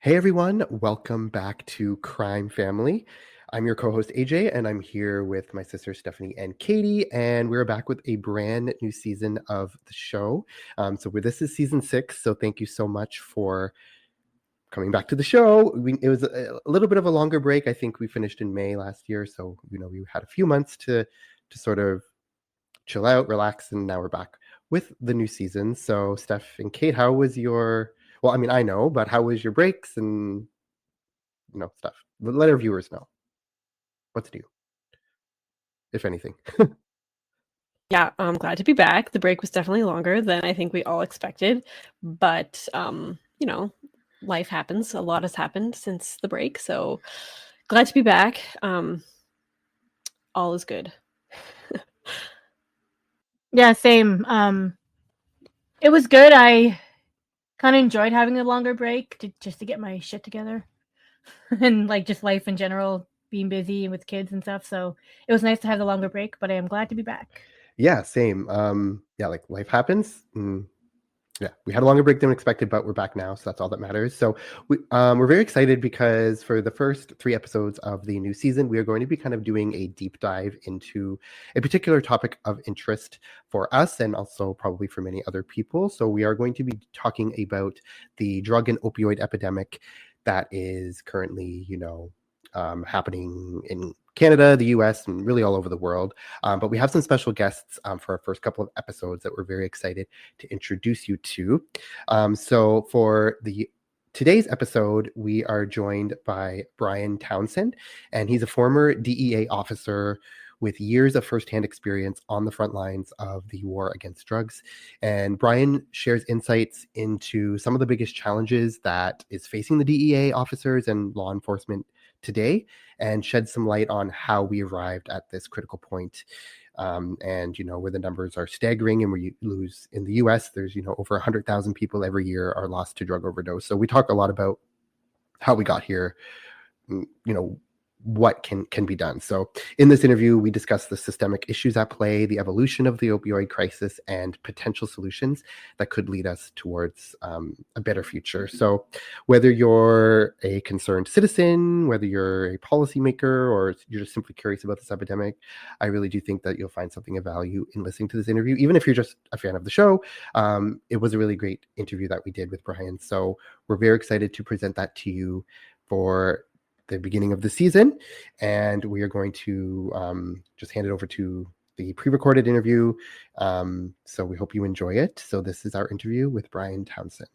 Hey everyone, welcome back to Crime Family. I'm your co-host AJ, and I'm here with my sisters Stephanie and Katie, and we're back with a brand new season of the show. This is season 6, so thank you so much for coming back to the show. It was a little bit of a longer break. I think we finished in May last year, so we had a few months to sort of chill out, relax, and now we're back with the new season. So Steph and Kate, how was your? Well, I mean, I know, but how was your breaks and stuff? Let our viewers know what's new, if anything. Yeah, I'm glad to be back. The break was definitely longer than I think we all expected, but life happens. A lot has happened since the break, so glad to be back. All is good. Yeah, same. It was good. I kind of enjoyed having a longer break just to get my shit together and just life in general, being busy and with kids and stuff. So it was nice to have the longer break, but I am glad to be back. Yeah, same. Like life happens. Yeah, we had a longer break than expected, but we're back now, so that's all that matters. So we're very excited because for the first 3 episodes of the new season, we are going to be kind of doing a deep dive into a particular topic of interest for us and also probably for many other people. So we are going to be talking about the drug and opioid epidemic that is currently, happening in Canada, the US, and really all over the world. But we have some special guests for our first couple of episodes that we're very excited to introduce you to. So for today's episode, we are joined by Brian Townsend, and he's a former DEA officer with years of firsthand experience on the front lines of the war against drugs. And Brian shares insights into some of the biggest challenges that is facing the DEA officers and law enforcement today, and shed some light on how we arrived at this critical point. Where the numbers are staggering, and where you lose in the US, there's over 100,000 people every year are lost to drug overdose. So we talk a lot about how we got here, what can be done. So in this interview, we discuss the systemic issues at play, the evolution of the opioid crisis, and potential solutions that could lead us towards a better future. So whether you're a concerned citizen, whether you're a policymaker, or you're just simply curious about this epidemic, I really do think that you'll find something of value in listening to this interview. Even if you're just a fan of the show, it was a really great interview that we did with Brian. So we're very excited to present that to you for the beginning of the season, and we are going to just hand it over to the pre-recorded interview. So we hope you enjoy it. So this is our interview with Brian Townsend.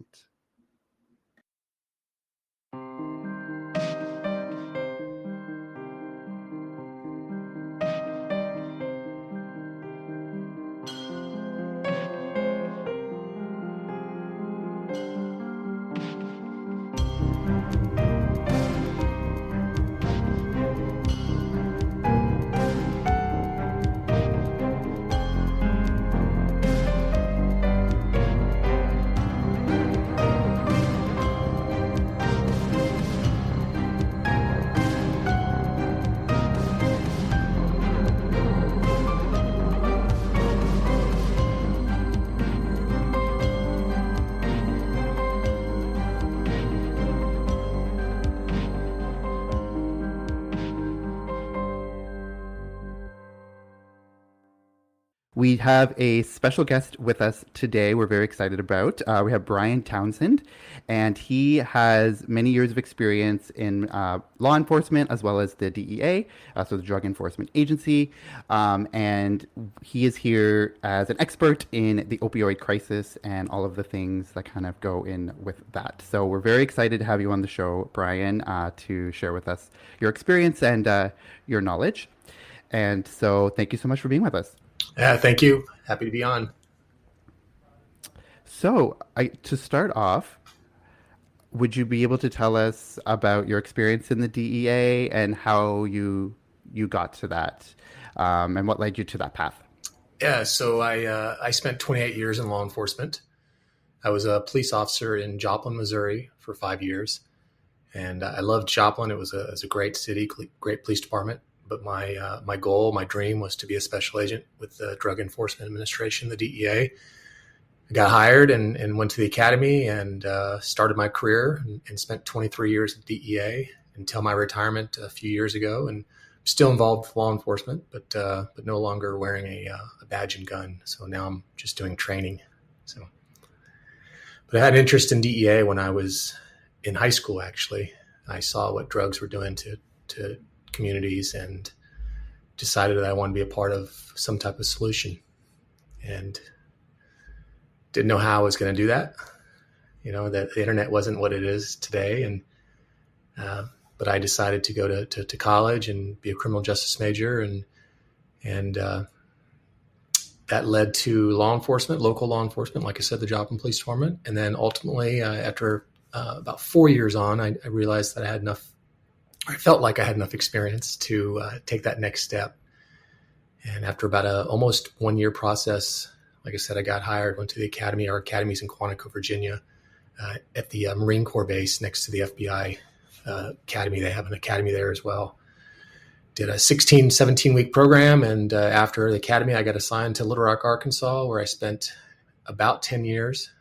We have a special guest with us today we're very excited about. We have Brian Townsend, and he has many years of experience in law enforcement as well as the DEA, so the Drug Enforcement Agency. And he is here as an expert in the opioid crisis and all of the things that kind of go in with that. So we're very excited to have you on the show, Brian, to share with us your experience and your knowledge. And so thank you so much for being with us. Yeah, thank you. Happy to be on. So, to start off, would you be able to tell us about your experience in the DEA and how you got to that, and what led you to that path? Yeah, so I spent 28 years in law enforcement. I was a police officer in Joplin, Missouri for 5 years, and I loved Joplin. It was a great city, great police department. But my goal, my dream was to be a special agent with the Drug Enforcement Administration, the DEA. got hired and went to the academy and started my career and spent 23 years at DEA until my retirement a few years ago, and still involved with law enforcement, but no longer wearing a badge and gun. So now I'm just doing training. So, but I had an interest in DEA when I was in high school. Actually, I saw what drugs were doing to communities and decided that I wanted to be a part of some type of solution, and didn't know how I was going to do that. That the internet wasn't what it is today, and but I decided to go to college and be a criminal justice major, and that led to law enforcement, local law enforcement, like I said, the Joplin Police Department. And then ultimately, after about 4 years on, I realized that I felt like I had enough experience to take that next step. And after about almost 1 year process, like I said, I got hired, went to the academy. Our academy's in Quantico, Virginia, at the Marine Corps base next to the FBI academy. They have an academy there as well. Did a 17-week program. And after the academy, I got assigned to Little Rock, Arkansas, where I spent about 10 years.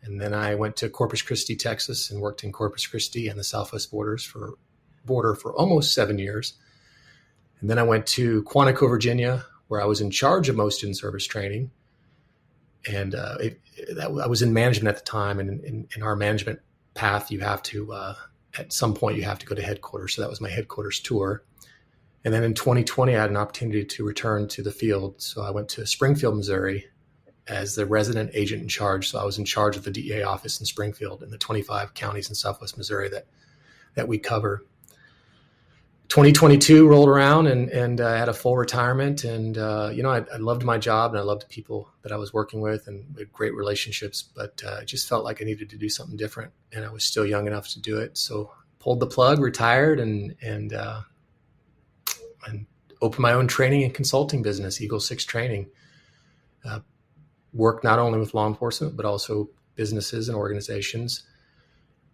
And then I went to Corpus Christi, Texas, and worked in Corpus Christi and the Southwest border for almost 7 years. And then I went to Quantico, Virginia, where I was in charge of most in-service training. And I was in management at the time. And in our management path, you have to, at some point, you have to go to headquarters. So that was my headquarters tour. And then in 2020, I had an opportunity to return to the field. So I went to Springfield, Missouri as the resident agent in charge. So I was in charge of the DEA office in Springfield and the 25 counties in Southwest Missouri that we cover. 2022 rolled around and I had a full retirement, and I loved my job and I loved the people that I was working with, and we had great relationships, but I just felt like I needed to do something different, and I was still young enough to do it. So pulled the plug, retired, and opened my own training and consulting business, Eagle 6 Training. Worked not only with law enforcement, but also businesses and organizations.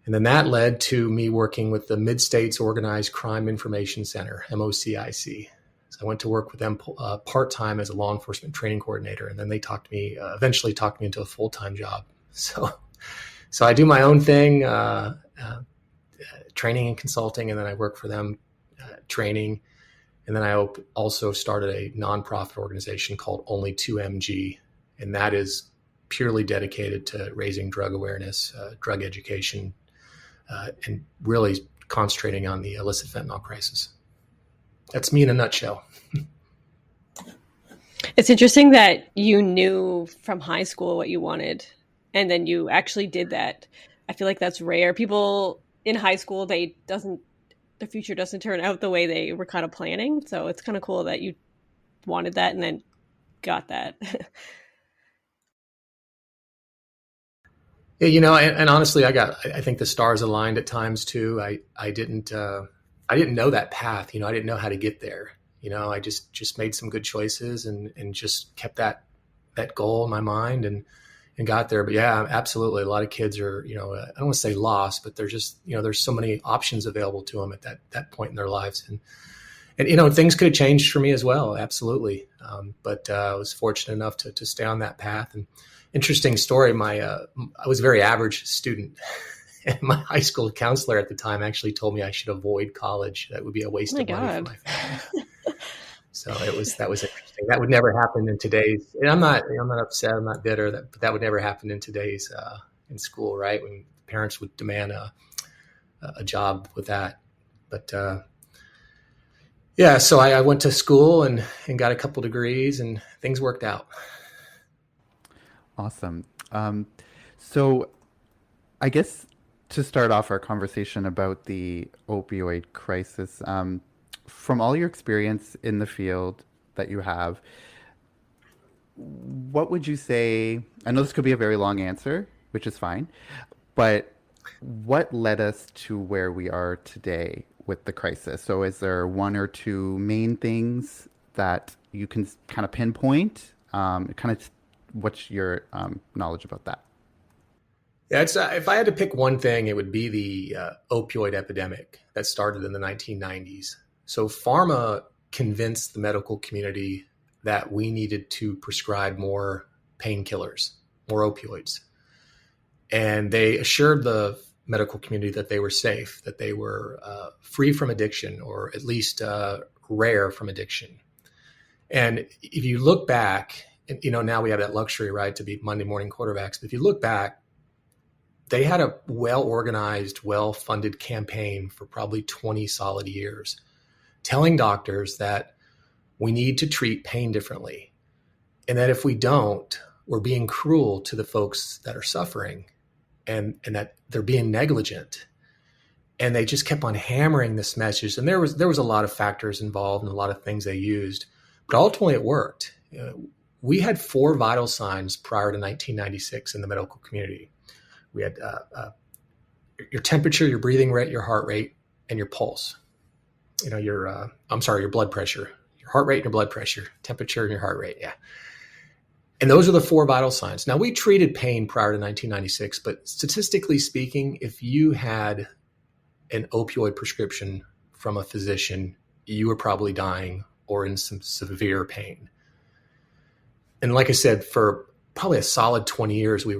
And then that led to me working with the Mid-States Organized Crime Information Center, MOCIC. So I went to work with them part-time as a law enforcement training coordinator. And then they eventually talked me into a full-time job. So I do my own thing, training and consulting, and then I work for them training. And then I also started a nonprofit organization called Only 2MG. And that is purely dedicated to raising drug awareness, drug education, and really concentrating on the illicit fentanyl crisis. That's me in a nutshell. It's interesting that you knew from high school what you wanted, and then you actually did that. I feel like that's rare. People in high school, their future doesn't turn out the way they were kind of planning. So it's kind of cool that you wanted that and then got that. Yeah, and honestly, I think the stars aligned at times too. I didn't know that path. I didn't know how to get there. I just made some good choices and just kept that goal in my mind and got there. But yeah, absolutely. A lot of kids are, I don't want to say lost, but they're just, there's so many options available to them at that point in their lives. And things could have changed for me as well. Absolutely. But I was fortunate enough to stay on that path. And interesting story. I was a very average student, and my high school counselor at the time actually told me I should avoid college. That would be a waste of money for my family. So that was interesting. That would never happen in today's. And I'm not upset. I'm not bitter. But that would never happen in today's in school, right? When parents would demand a job with that. But yeah, so I went to school and got a couple degrees, and things worked out. Awesome. So I guess to start off our conversation about the opioid crisis, from all your experience in the field that you have, what would you say? I know this could be a very long answer, which is fine, but what led us to where we are today with the crisis? So is there one or two main things that you can kind of pinpoint? What's your knowledge about that? Yeah, if I had to pick one thing, it would be the opioid epidemic that started in the 1990s. So pharma convinced the medical community that we needed to prescribe more painkillers, more opioids. And they assured the medical community that they were safe, that they were free from addiction, or at least rare from addiction. And if you look back, and, now we have that luxury, right, to be Monday morning quarterbacks. But if you look back, they had a well-organized, well-funded campaign for probably 20 solid years, telling doctors that we need to treat pain differently. And that if we don't, we're being cruel to the folks that are suffering, and that they're being negligent. And they just kept on hammering this message. And there was a lot of factors involved and a lot of things they used, but ultimately it worked. We had 4 vital signs prior to 1996 in the medical community. We had your temperature, your breathing rate, your heart rate, and your pulse. Your blood pressure, your heart rate and your blood pressure, temperature and your heart rate. Yeah. And those are the 4 vital signs. Now, we treated pain prior to 1996, but statistically speaking, if you had an opioid prescription from a physician, you were probably dying or in some severe pain. And like I said, for probably a solid 20 years, we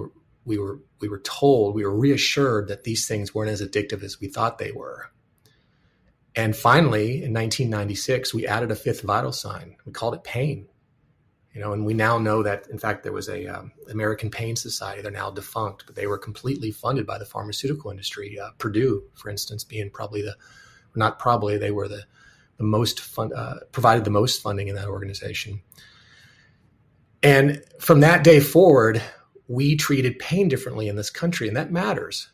were reassured that these things weren't as addictive as we thought they were. And finally, in 1996, we added a 5th vital sign. We called it pain. And we now know that, in fact, there was a American Pain Society. They're now defunct, but they were completely funded by the pharmaceutical industry. Purdue, for instance, being they were the most provided the most funding in that organization. And from that day forward, we treated pain differently in this country, and that matters.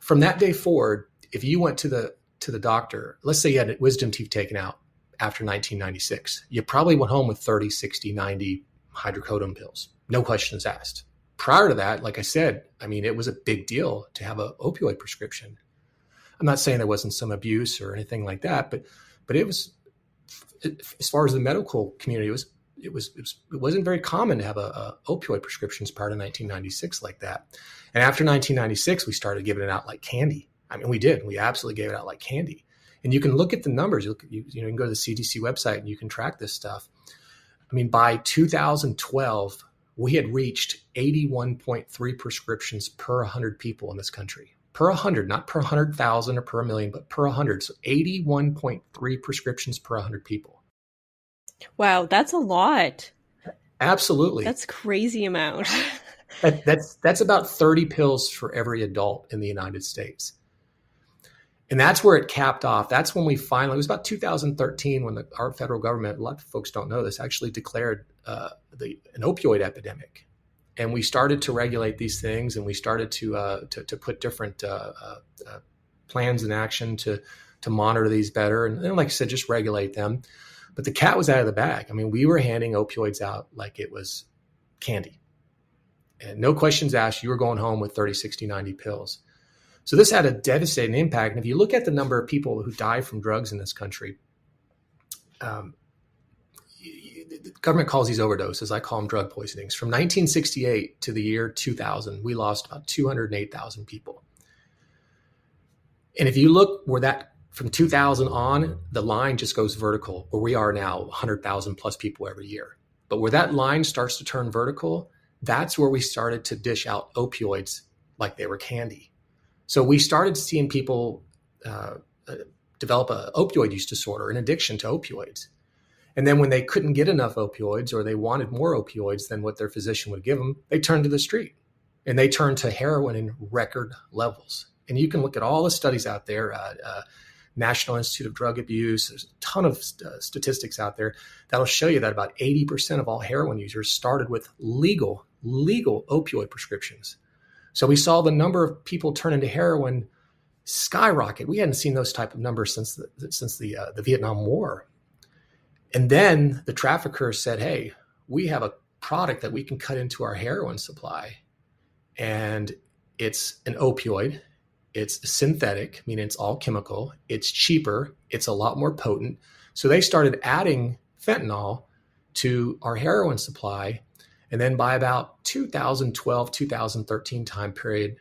From that day forward, if you went to the doctor, let's say you had wisdom teeth taken out after 1996, you probably went home with 30, 60, 90 hydrocodone pills. No questions asked. Prior to that, like I said, it was a big deal to have an opioid prescription. I'm not saying there wasn't some abuse or anything like that, but it was, as far as the medical community, it wasn't very common to have a opioid prescriptions prior to 1996 like that. And after 1996, we started giving it out like candy. We did. We absolutely gave it out like candy. And you can look at the numbers. You can go to the CDC website and you can track this stuff. By 2012, we had reached 81.3 prescriptions per 100 people in this country. Per 100, not per 100,000 or per 1,000,000, but per 100. So 81.3 prescriptions per 100 people. Wow, that's a lot. Absolutely. That's crazy amount. That's about 30 pills for every adult in the United States. And that's where it capped off. That's when it was about 2013 when our federal government, a lot of folks don't know this, actually declared an opioid epidemic. And we started to regulate these things, and we started to put different plans in action to monitor these better. And then, like I said, just regulate them. But the cat was out of the bag. We were handing opioids out like it was candy. And no questions asked, you were going home with 30, 60, 90 pills. So this had a devastating impact. And if you look at the number of people who die from drugs in this country, the government calls these overdoses. I call them drug poisonings. From 1968 to the year 2000, we lost about 208,000 people. And if you look where that, from 2000 on, the line just goes vertical, where we are now, 100,000 plus people every year. But where that line starts to turn vertical, that's where we started to dish out opioids like they were candy. So we started seeing people develop an opioid use disorder, an addiction to opioids. And then when they couldn't get enough opioids, or they wanted more opioids than what their physician would give them, they turned to the street, and they turned to heroin in record levels. And you can look at all the studies out there, National Institute of Drug Abuse. There's a ton of statistics out there that'll show you that about 80% of all heroin users started with legal opioid prescriptions. So we saw the number of people turn into heroin skyrocket. We hadn't seen those type of numbers since the Vietnam War. And then the traffickers said, hey, we have a product that we can cut into our heroin supply. And it's an opioid. It's synthetic, meaning it's all chemical. It's cheaper. It's a lot more potent. So they started adding fentanyl to our heroin supply. And then by about 2012, 2013 time period,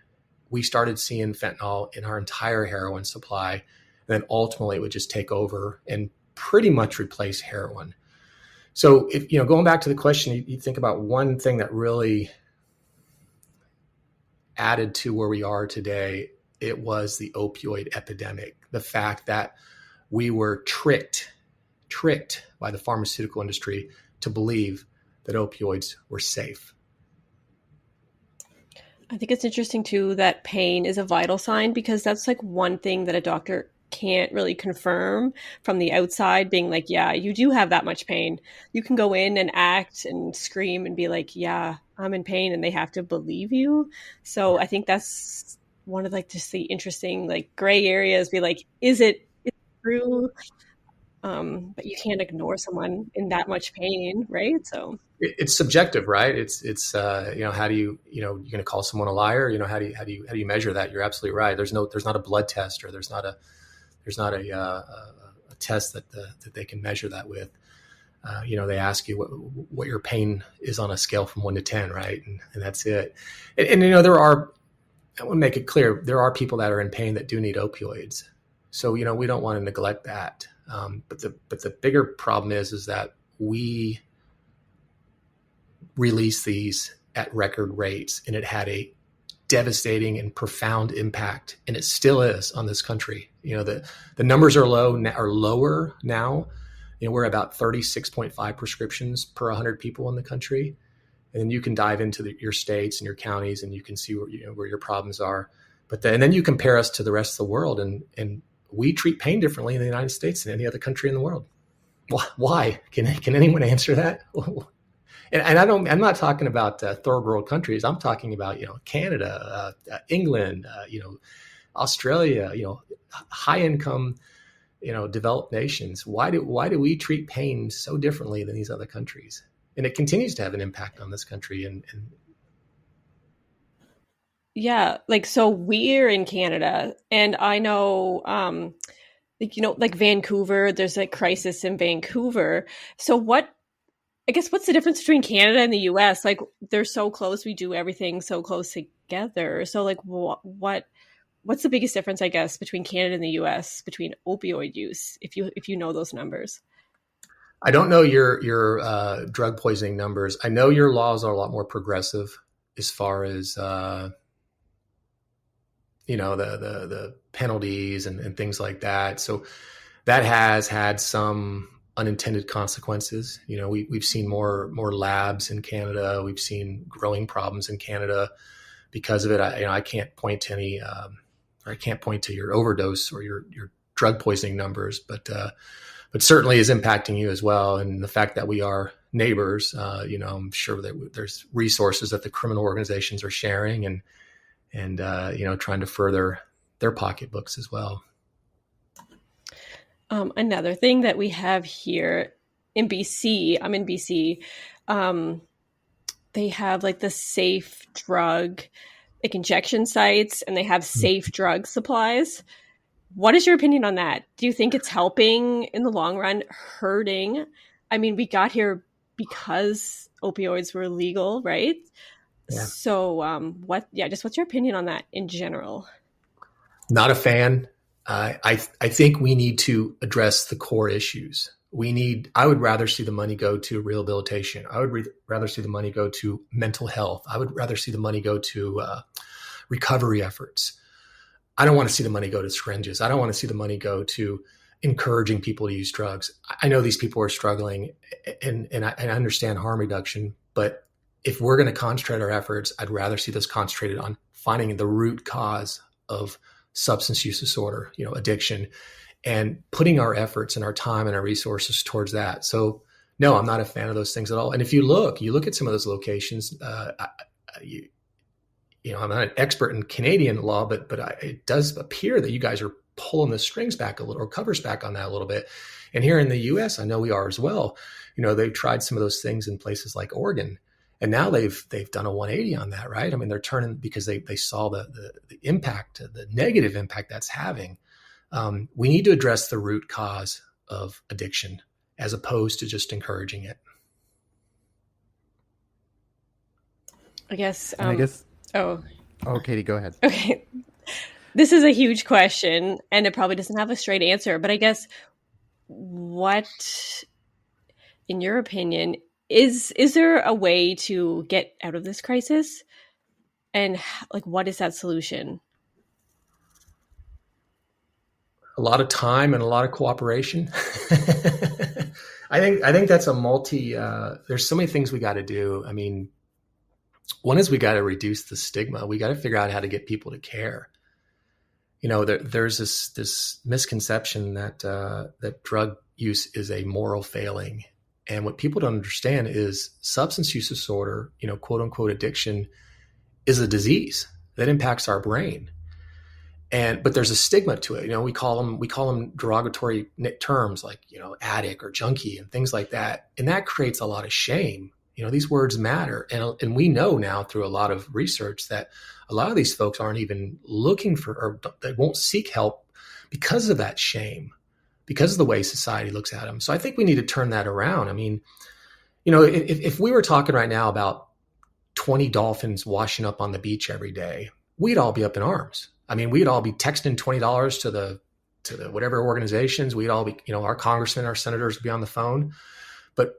we started seeing fentanyl in our entire heroin supply. And then ultimately it would just take over and pretty much replace heroin. So if, going back to the question, you think about one thing that really added to where we are today, it was the opioid epidemic. The fact that we were tricked by the pharmaceutical industry to believe that opioids were safe. I think it's interesting too that pain is a vital sign, because that's like one thing that a doctor can't really confirm from the outside, being like, yeah, you do have that much pain. You can go in and act and scream and be like, yeah, I'm in pain, and they have to believe you. So I think that's one of like just the interesting like gray areas, be like, is it true? But you can't ignore someone in that much pain, right? So It's subjective, right? It's how do you're going to call someone a liar? How do you measure that? You're absolutely right. There's not a blood test, or there's not a test that they can measure that with. They ask you what your pain is on a scale from 1 to 10, right? And that's it. And there are, I want to make it clear, there are people that are in pain that do need opioids. So, we don't want to neglect that. But the bigger problem is that we release these at record rates, and it had a devastating and profound impact, and it still is on this country. The numbers are lower now. We're about 36.5 prescriptions per 100 people in the country, and then you can dive into your states and your counties, and you can see where your problems are. And then you compare us to the rest of the world, and we treat pain differently in the United States than any other country in the world. Why? Can anyone answer that? And I'm not talking about third world countries. I'm talking about Canada, England, Australia, high income, developed nations. Why do we treat pain so differently than these other countries? And it continues to have an impact on this country. And yeah, like, so we're in Canada, and I know, like Vancouver, there's like crisis in Vancouver. So what's the difference between Canada and the US? Like, they're so close, we do everything so close together. So like, what's the biggest difference, I guess, between Canada and the US between opioid use, if you know those numbers? I don't know your drug poisoning numbers. I know your laws are a lot more progressive as far as the penalties and things like that. So that has had some unintended consequences. We've seen more labs in Canada. We've seen growing problems in Canada because of it. I can't point to any, or I can't point to your overdose or your drug poisoning numbers, but certainly is impacting you as well. And the fact that we are neighbors, I'm sure that there's resources that the criminal organizations are sharing and trying to further their pocketbooks as well. Another thing that we have here in BC, I'm in BC, they have like the safe drug, like injection sites, and they have safe drug supplies. What is your opinion on that? Do you think it's helping in the long run, hurting? I mean, we got here because opioids were legal, right? Yeah. So what's your opinion on that in general? Not a fan. I think we need to address the core issues. I would rather see the money go to rehabilitation. I would rather see the money go to mental health. I would rather see the money go to recovery efforts. I don't want to see the money go to syringes. I don't want to see the money go to encouraging people to use drugs. I know these people are struggling, and I understand harm reduction, but if we're going to concentrate our efforts, I'd rather see those concentrated on finding the root cause of substance use disorder, addiction, and putting our efforts and our time and our resources towards that. So no, I'm not a fan of those things at all. And if you look at some of those locations, I'm not an expert in Canadian law, but it does appear that you guys are pulling the strings back a little, or covers back on that a little bit. And here in the US, I know we are as well. They've tried some of those things in places like Oregon. And now they've done a 180 on that, right? I mean, they're turning because they saw the impact, the negative impact that's having. We need to address the root cause of addiction as opposed to just encouraging it. I guess. Oh, Katie, go ahead. Okay. This is a huge question, and it probably doesn't have a straight answer, but I guess what, in your opinion, is there a way to get out of this crisis? And like, what is that solution? A lot of time and a lot of cooperation. I think that's a there's so many things we got to do. I mean, one is we got to reduce the stigma. We got to figure out how to get people to care. There's this misconception that drug use is a moral failing. And what people don't understand is substance use disorder, quote unquote addiction, is a disease that impacts our brain. But there's a stigma to it. We call them derogatory terms like, addict or junkie and things like that. And that creates a lot of shame. These words matter. And we know now through a lot of research that a lot of these folks aren't even looking for, or they won't seek help because of that shame, because of the way society looks at them. So I think we need to turn that around. I mean, if we were talking right now about 20 dolphins washing up on the beach every day, we'd all be up in arms. I mean, we'd all be texting $20 to the whatever organizations. We'd all be, our congressmen, our senators would be on the phone. But,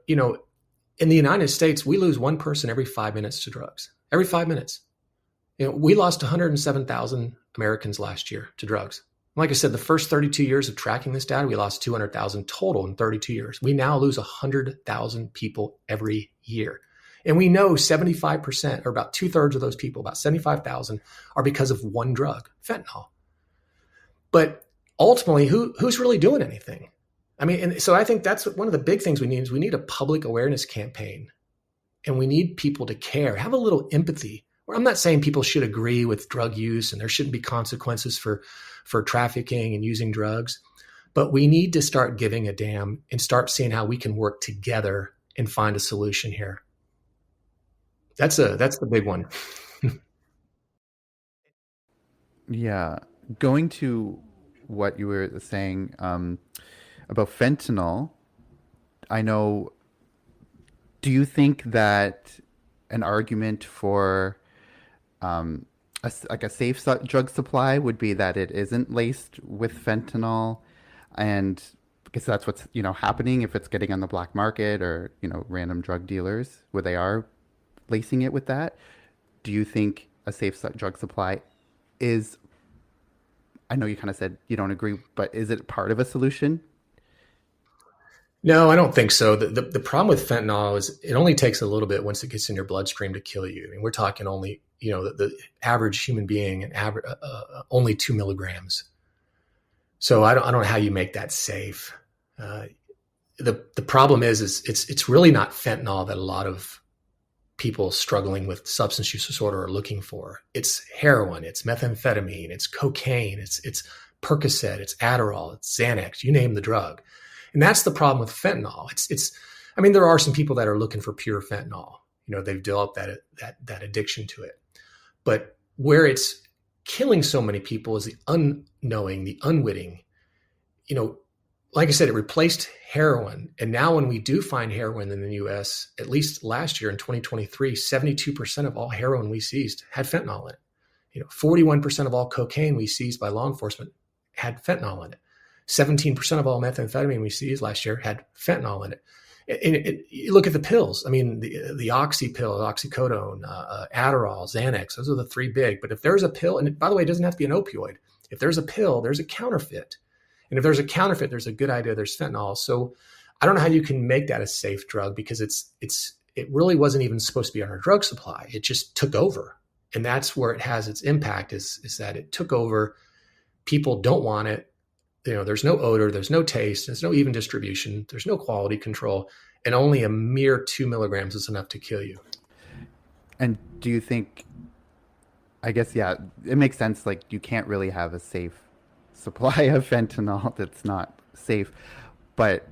in the United States, we lose one person every 5 minutes to drugs. Every 5 minutes. We lost 107,000 Americans last year to drugs. Like I said, the first 32 years of tracking this data, we lost 200,000 total in 32 years. We now lose 100,000 people every year. And we know 75%, or about 2/3 of those people, about 75,000, are because of one drug, fentanyl. But ultimately, who's really doing anything? I mean, and so I think that's one of the big things we need is we need a public awareness campaign, and we need people to care, have a little empathy. I'm not saying people should agree with drug use and there shouldn't be consequences for trafficking and using drugs, but we need to start giving a damn and start seeing how we can work together and find a solution here. That's the big one. Yeah. Going to what you were saying about fentanyl, I know, do you think that an argument for a safe drug supply would be that it isn't laced with fentanyl, and because that's what's happening if it's getting on the black market or random drug dealers where they are lacing it with that? Do you think a safe drug supply is, I know you kind of said you don't agree, but is it part of a solution? No, I don't think so. The problem with fentanyl is it only takes a little bit once it gets in your bloodstream to kill you. I mean, we're talking only, the average human being, only 2 milligrams. So I don't know how you make that safe. The problem is it's really not fentanyl that a lot of people struggling with substance use disorder are looking for. It's heroin, it's methamphetamine, it's cocaine, it's Percocet, it's Adderall, it's Xanax, you name the drug. And that's the problem with fentanyl. I mean, there are some people that are looking for pure fentanyl. They've developed that addiction to it. But where it's killing so many people is the unknowing, the unwitting. Like I said, it replaced heroin. And now when we do find heroin in the US, at least last year in 2023, 72% of all heroin we seized had fentanyl in it. 41% of all cocaine we seized by law enforcement had fentanyl in it. 17% of all methamphetamine we seized last year had fentanyl in it. And you look at the pills. I mean, the oxy pill, oxycodone, Adderall, Xanax, those are the three big. But if there's a pill, and by the way, it doesn't have to be an opioid. If there's a pill, there's a counterfeit. And if there's a counterfeit, there's a good idea there's fentanyl. So I don't know how you can make that a safe drug, because it really wasn't even supposed to be on our drug supply. It just took over. And that's where it has its impact is that it took over. People don't want it. There's no odor, there's no taste, there's no even distribution, there's no quality control, and only a mere 2 milligrams is enough to kill you. And do you think, I guess, yeah, it makes sense, like you can't really have a safe supply of fentanyl that's not safe. But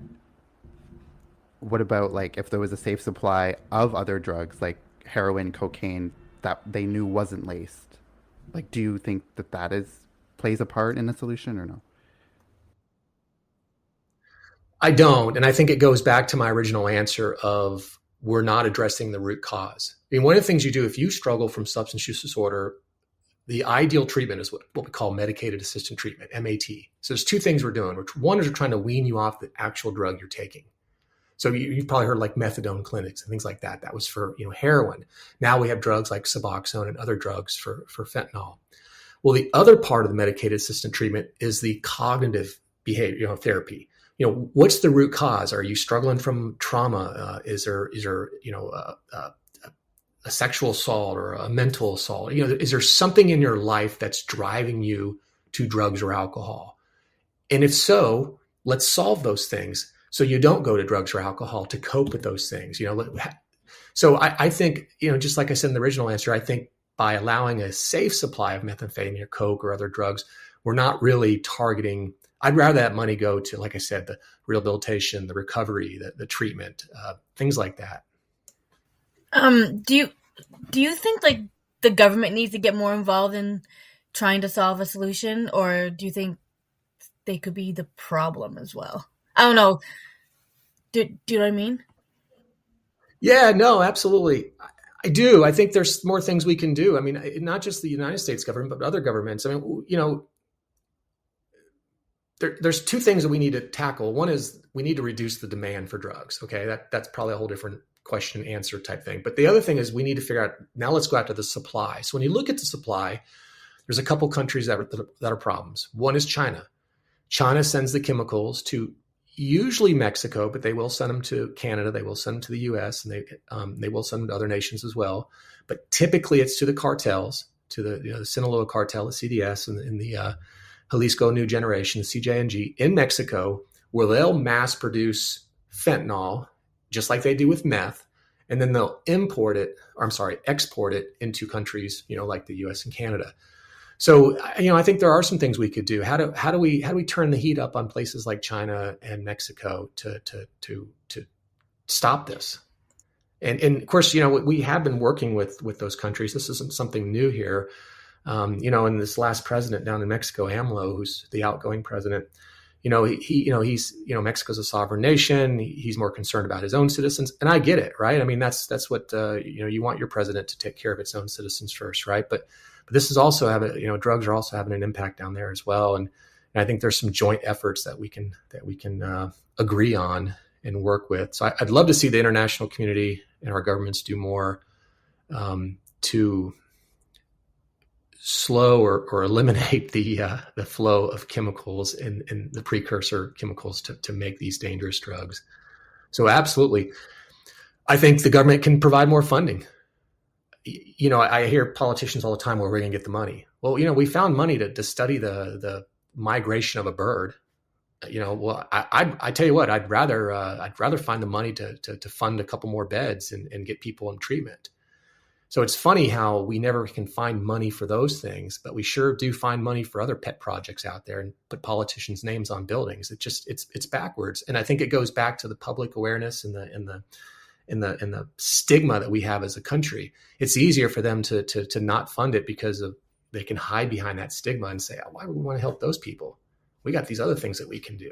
what about like if there was a safe supply of other drugs like heroin, cocaine that they knew wasn't laced? Like, do you think that plays a part in the solution or no? I don't. And I think it goes back to my original answer of we're not addressing the root cause. I mean, one of the things you do if you struggle from substance use disorder, the ideal treatment is what we call medicated assisted treatment, MAT. So there's two things we're doing. One is we're trying to wean you off the actual drug you're taking. So you've probably heard like methadone clinics and things like that. That was for, heroin. Now we have drugs like Suboxone and other drugs for fentanyl. Well, the other part of the medicated assisted treatment is the cognitive behavior, therapy. What's the root cause? Are you struggling from trauma? Is there a sexual assault or a mental assault? Is there something in your life that's driving you to drugs or alcohol? And if so, let's solve those things so you don't go to drugs or alcohol to cope with those things. So I think, just like I said in the original answer, I think by allowing a safe supply of methamphetamine or coke or other drugs, we're not really targeting. I'd rather that money go to, like I said, the rehabilitation, the recovery, the treatment, things like that. Do you think like the government needs to get more involved in trying to solve a solution, or do you think they could be the problem as well? I don't know. Do you know what I mean? Yeah, no, absolutely. I do. I think there's more things we can do. I mean, not just the United States government, but other governments. I mean, there's two things that we need to tackle. One is we need to reduce the demand for drugs. Okay, that's probably a whole different question and answer type thing. But the other thing is we need to figure out, now let's go out to the supply. So when you look at the supply, there's a couple countries that are problems. One is China. China sends the chemicals to usually Mexico, but they will send them to Canada. They will send them to the US, and they will send them to other nations as well. But typically it's to the cartels, to the Sinaloa cartel, the CDS, and the Jalisco New Generation, the CJNG in Mexico, where they'll mass produce fentanyl, just like they do with meth, and then they'll export it into countries, like the US and Canada. So, I think there are some things we could do. How do we turn the heat up on places like China and Mexico to stop this? And of course, we have been working with those countries. This isn't something new here. And this last president down in Mexico, AMLO, who's the outgoing president, he's Mexico's a sovereign nation. He's more concerned about his own citizens, and I get it, right? I mean, that's what you want your president to take care of its own citizens first, right? But this is also drugs are also having an impact down there as well, and I think there's some joint efforts that we can agree on and work with. So I'd love to see the international community and our governments do more to slow or eliminate the flow of chemicals and the precursor chemicals to make these dangerous drugs. So absolutely, I think the government can provide more funding. I hear politicians all the time, where we're going to get the money. Well, we found money to study the migration of a bird. Well, I tell you what, I'd rather find the money to fund a couple more beds and get people in treatment. So it's funny how we never can find money for those things, but we sure do find money for other pet projects out there and put politicians' names on buildings. It's backwards, and I think it goes back to the public awareness and the stigma that we have as a country. It's easier for them to not fund it because they can hide behind that stigma and say, oh, why would we want to help those people? We got these other things that we can do.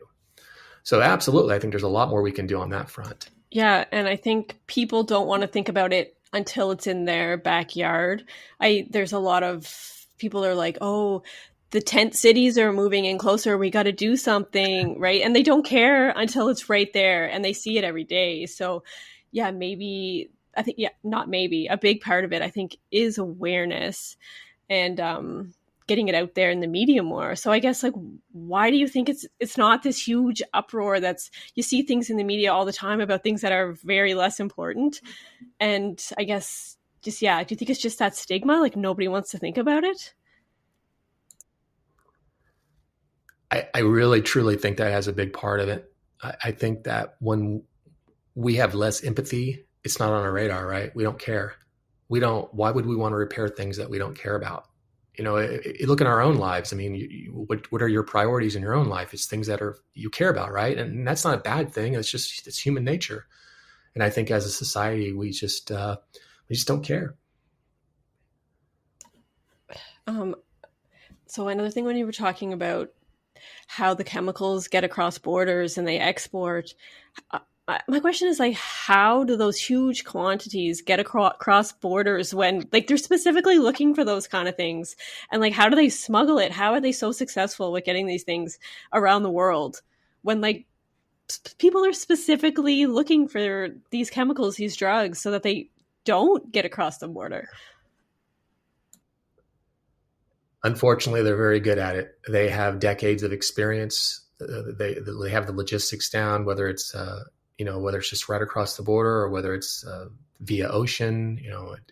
So absolutely, I think there's a lot more we can do on that front. Yeah, and I think people don't want to think about it until it's in their backyard. There's a lot of people are like, oh, the tent cities are moving in closer. We got to do something, right? And they don't care until it's right there and they see it every day. So yeah, a big part of it, I think, is awareness and getting it out there in the media more. So I guess, like, why do you think it's not this huge uproar you see things in the media all the time about things that are very less important? And I guess do you think it's just that stigma? Like, nobody wants to think about it? I really, truly think that has a big part of it. I think that when we have less empathy, it's not on our radar, right? We don't care. Why would we want to repair things that we don't care about? Look in our own lives. I mean, what are your priorities in your own life? It's things that you care about, right? And that's not a bad thing. It's human nature. And I think as a society, we just don't care. So another thing, when you were talking about how the chemicals get across borders and they export, my question is, like, how do those huge quantities get across borders when, like, they're specifically looking for those kind of things? And, like, how do they smuggle it? How are they so successful with getting these things around the world when, like, people are specifically looking for these chemicals, these drugs, so that they don't get across the border. Unfortunately, they're very good at it. They have decades of experience. They have the logistics down, whether it's whether it's just right across the border or whether it's via ocean.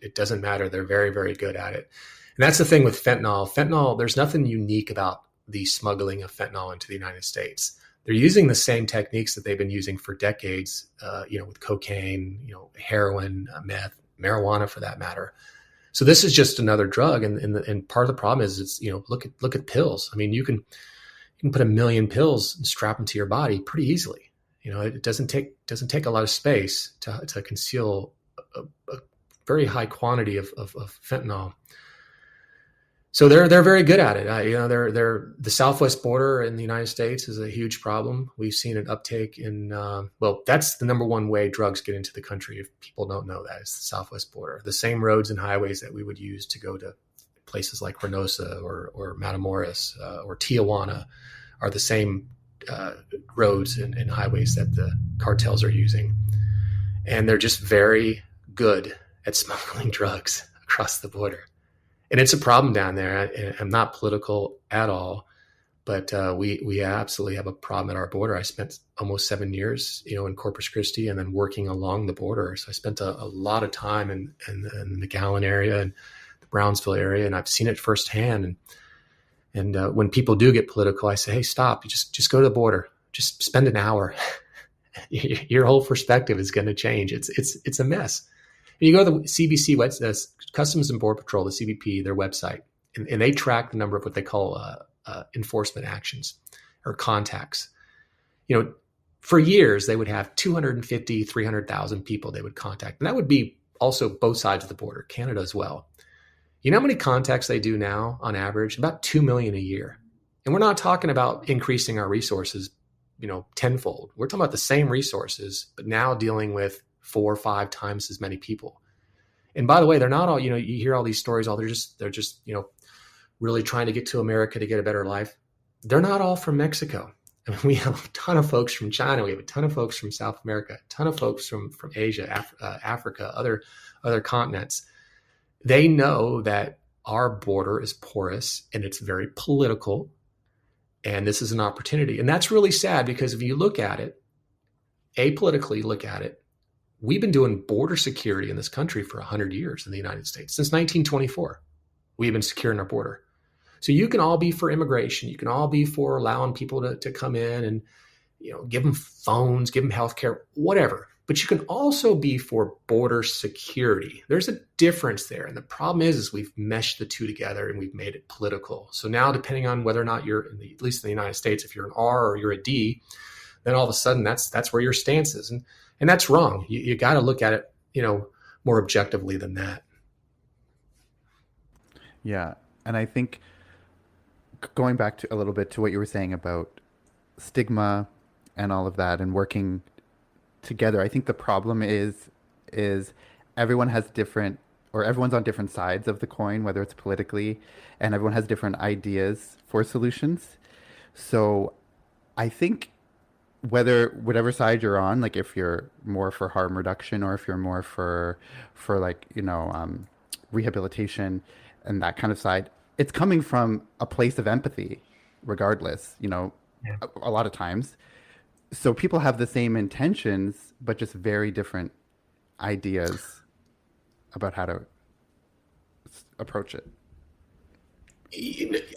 It doesn't matter. They're very, very good at it. And that's the thing with fentanyl. Fentanyl, there's nothing unique about the smuggling of fentanyl into the United States. They're using the same techniques that they've been using for decades, with cocaine, heroin, meth, marijuana for that matter. So this is just another drug, and part of the problem is it's look at pills. I mean, you can put 1 million pills and strap them to your body pretty easily. It doesn't take a lot of space to conceal a very high quantity of fentanyl. So they're very good at it. They're the southwest border in the United States is a huge problem. We've seen an uptake in that's the number one way drugs get into the country. If people don't know that, it's the southwest border. The same roads and highways that we would use to go to places like Reynosa or Matamoros or Tijuana are the same roads and highways that the cartels are using, and they're just very good at smuggling drugs across the border. And it's a problem down there. I'm not political at all, but we absolutely have a problem at our border. I spent almost 7 years, in Corpus Christi and then working along the border. So I spent a lot of time in the McAllen area and the Brownsville area, and I've seen it firsthand. And when people do get political, I say, hey, stop. You just go to the border. Just spend an hour. Your whole perspective is going to change. It's a mess. You go to the CBC, Customs and Border Patrol, the CBP, their website, and they track the number of what they call enforcement actions or contacts. For years, they would have 250, 300,000 people they would contact. And that would be also both sides of the border, Canada as well. You know how many contacts they do now on average? About 2 million a year. And we're not talking about increasing our resources, tenfold. We're talking about the same resources, but now dealing with 4 or 5 times as many people. And by the way, they're not all, you hear all these stories, they're just, really trying to get to America to get a better life. They're not all from Mexico. I mean, we have a ton of folks from China. We have a ton of folks from South America, a ton of folks from Asia, Africa, other continents. They know that our border is porous and it's very political. And this is an opportunity. And that's really sad because if you look at it, apolitically look at it, we've been doing border security in this country for 100 years in the United States. Since 1924, we've been securing our border. So you can all be for immigration. You can all be for allowing people to come in and, give them phones, give them healthcare, whatever. But you can also be for border security. There's a difference there. And the problem is we've meshed the two together and we've made it political. So now depending on whether or not you're, at least in the United States, if you're an R or you're a D, then all of a sudden that's where your stance is. And that's wrong. You got to look at it, more objectively than that. Yeah. And I think going back to a little bit to what you were saying about stigma and all of that and working together, I think the problem is everyone has different, or everyone's on different sides of the coin, whether it's politically, and everyone has different ideas for solutions. So I think whatever side you're on, like if you're more for harm reduction or if you're more for like, rehabilitation and that kind of side, it's coming from a place of empathy regardless, a lot of times. So people have the same intentions, but just very different ideas about how to approach it.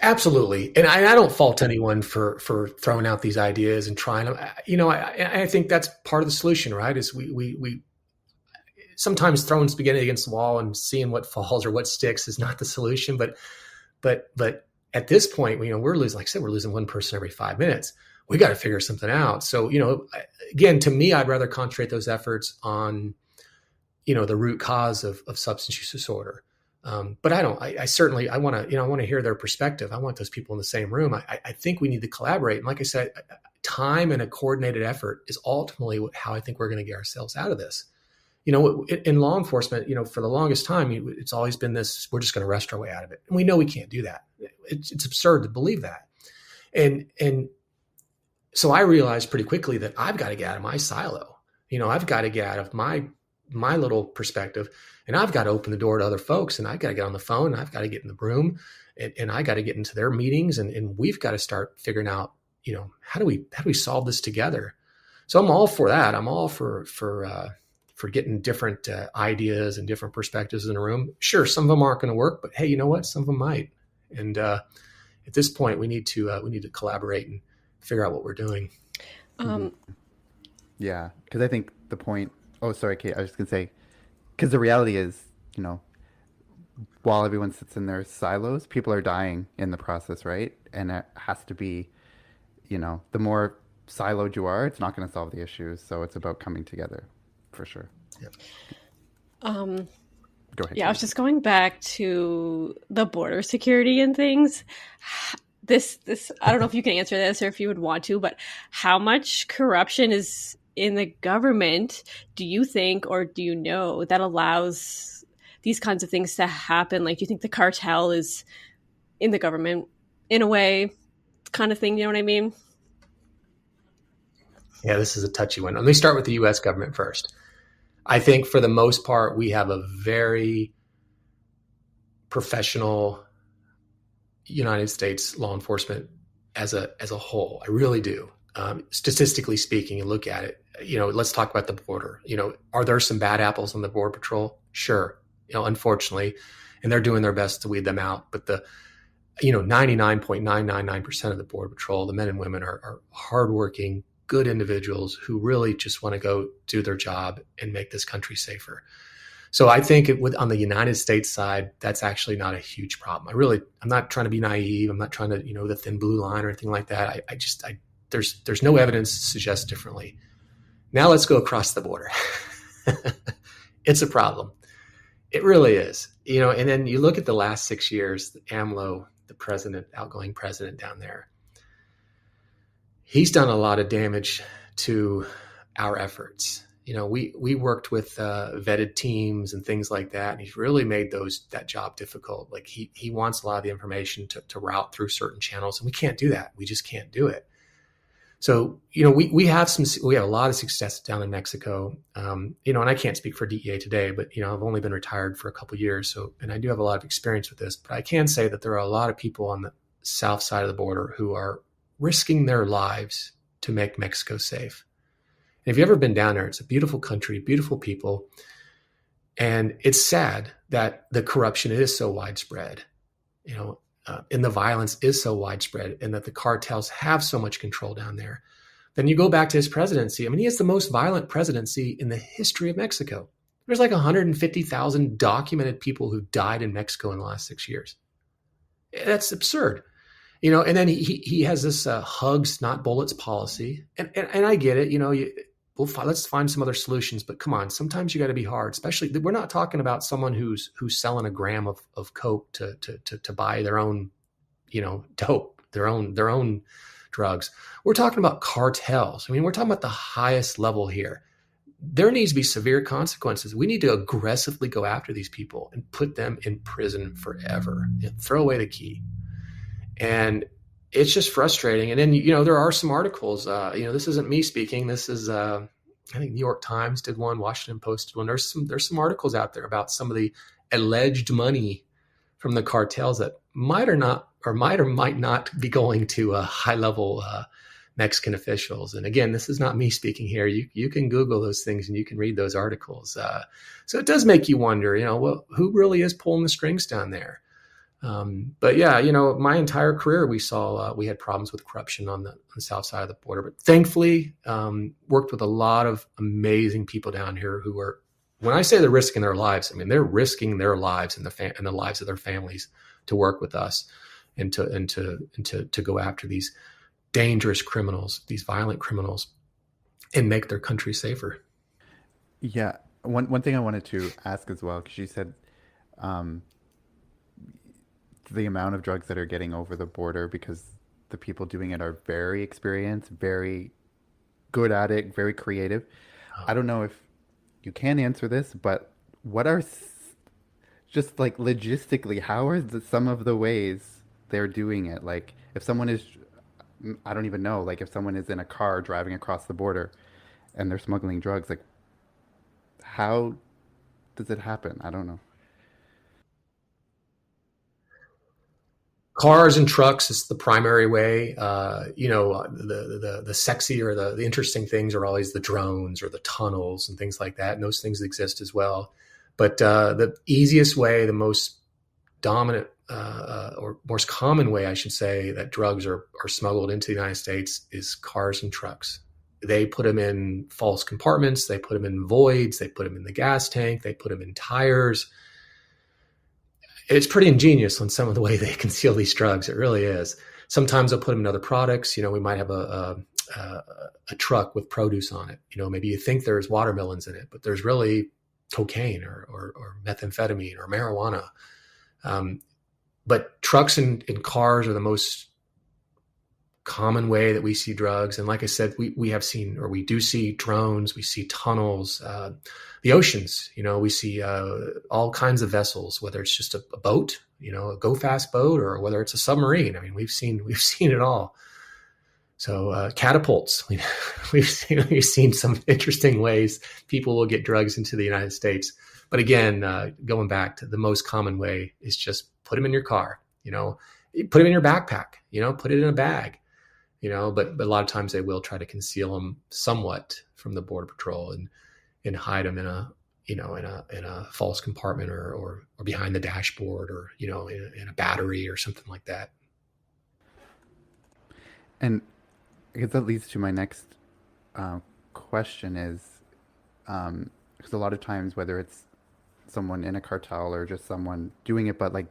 Absolutely. And I don't fault anyone for throwing out these ideas and trying them. I think that's part of the solution, right? Is we sometimes throwing spaghetti against the wall and seeing what falls or what sticks is not the solution. But at this point, we're losing, like I said, we're losing one person every 5 minutes. We got to figure something out. So, again, to me, I'd rather concentrate those efforts on, the root cause of substance use disorder. But I want to hear their perspective. I want those people in the same room. I think we need to collaborate. And like I said, time and a coordinated effort is ultimately how I think we're going to get ourselves out of this. In law enforcement, for the longest time, it's always been this, we're just going to wrest our way out of it. And we know we can't do that. It's absurd to believe that. And So I realized pretty quickly that I've got to get out of my silo. I've got to get out of my little perspective, and I've got to open the door to other folks, and I've got to get on the phone, and I've got to get in the room, and I got to get into their meetings, and we've got to start figuring out, how do we solve this together? So I'm all for that. I'm all for getting different ideas and different perspectives in a room. Sure, some of them aren't going to work, but hey, you know what? Some of them might. And at this point, we need to collaborate and figure out what we're doing. Yeah, because I think the point. Oh, sorry, Kate. I was just gonna say, because the reality is, while everyone sits in their silos, people are dying in the process, right? And it has to be, the more siloed you are, it's not going to solve the issues. So it's about coming together, for sure. Yeah. Go ahead. Yeah, I was just going back to the border security and things. This I don't know if you can answer this or if you would want to, but how much corruption is in the government, do you think, or do you know, that allows these kinds of things to happen? Like, do you think the cartel is in the government in a way, kind of thing? You know what I mean? Yeah, this is a touchy one. Let me start with the U.S. government first. I think for the most part, we have a very professional United States law enforcement as a whole. I really do. Statistically speaking, you look at it, let's talk about the border. Are there some bad apples on the Border Patrol? Sure. Unfortunately, and they're doing their best to weed them out. But the 99.999% of the Border Patrol, the men and women are hardworking, good individuals who really just want to go do their job and make this country safer. So I think on the United States side, that's actually not a huge problem. I'm not trying to be naive. I'm not trying to, the thin blue line or anything like that. There's no evidence to suggest differently. Now let's go across the border. It's a problem. It really is. And then you look at the last 6 years, AMLO, the outgoing president down there, he's done a lot of damage to our efforts. We worked with vetted teams and things like that, and he's really made that job difficult. Like he wants a lot of the information to route through certain channels, and we can't do that. We just can't do it. So we have a lot of success down in Mexico. And I can't speak for DEA today, but I've only been retired for a couple of years, and I do have a lot of experience with this. But I can say that there are a lot of people on the south side of the border who are risking their lives to make Mexico safe. And if you've ever been down there, it's a beautiful country, beautiful people. And it's sad that the corruption is so widespread, and the violence is so widespread, and that the cartels have so much control down there. Then you go back to his presidency. I mean, he has the most violent presidency in the history of Mexico. There's like 150,000 documented people who died in Mexico in the last 6 years. That's absurd. And then he has this hugs, not bullets policy. And I get it. Let's find some other solutions. But come on, sometimes you got to be hard. Especially, we're not talking about someone who's selling a gram of coke to buy their own, dope, their own drugs. We're talking about cartels. I mean, we're talking about the highest level here. There needs to be severe consequences. We need to aggressively go after these people and put them in prison forever. Throw away the key. And it's just frustrating. And then, there are some articles, this isn't me speaking. This is, I think New York Times did one, Washington Post did one. There's some articles out there about some of the alleged money from the cartels that might or might not be going to high level Mexican officials. And again, this is not me speaking here. You can Google those things and you can read those articles. So it does make you wonder, who really is pulling the strings down there? But yeah, my entire career, we had problems with corruption on the south side of the border, but thankfully, worked with a lot of amazing people down here who are, when I say they're risking their lives, I mean, they're risking their lives and the lives of their families to work with us and to go after these dangerous criminals, these violent criminals, and make their country safer. Yeah. One thing I wanted to ask as well, because you said, the amount of drugs that are getting over the border, because the people doing it are very experienced, very good at it, very creative. I don't know if you can answer this, but what are just like logistically, how are some of the ways they're doing it? Like if someone is I don't even know. Like if someone is in a car driving across the border and they're smuggling drugs, like how does it happen? I don't know. Cars and trucks is the primary way. The sexy or the interesting things are always the drones or the tunnels and things like that. And those things exist as well. But the easiest way, the most dominant or most common way, I should say, that drugs are smuggled into the United States is cars and trucks. They put them in false compartments. They put them in voids. They put them in the gas tank. They put them in tires. It's pretty ingenious on some of the way they conceal these drugs. It really is. Sometimes they'll put them in other products. We might have a truck with produce on it. Maybe you think there's watermelons in it, but there's really cocaine or methamphetamine or marijuana. But trucks and cars are the most common way that we see drugs. And like I said, we have seen, or we do see drones, we see tunnels, the oceans, we see all kinds of vessels, whether it's just a boat, a go fast boat, or whether it's a submarine. I mean, we've seen it all. So catapults, we've seen some interesting ways people will get drugs into the United States. But again, going back to the most common way is just put them in your car, put them in your backpack, put it in a bag. But a lot of times they will try to conceal them somewhat from the Border Patrol and hide them in a false compartment or behind the dashboard or, in a battery or something like that. And I guess that leads to my next question is, because a lot of times, whether it's someone in a cartel or just someone doing it, but like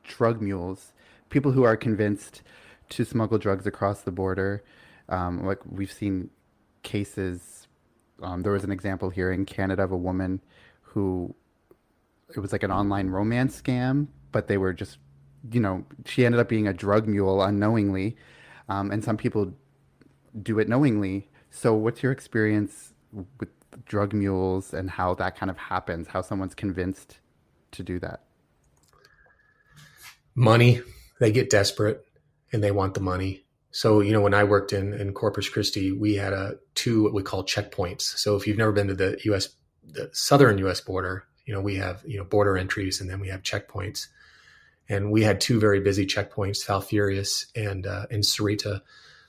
drug mules, people who are convinced to smuggle drugs across the border. Like we've seen cases. There was an example here in Canada of a woman who, it was like an online romance scam, but they were just, she ended up being a drug mule unknowingly. And some people do it knowingly. So what's your experience with drug mules and how that kind of happens, how someone's convinced to do that? Money. They get desperate and they want the money. So, when I worked in Corpus Christi, we had two what we call checkpoints. So if you've never been to the southern U.S. border, we have, border entries and then we have checkpoints. And we had two very busy checkpoints, Falfurrias and in Sarita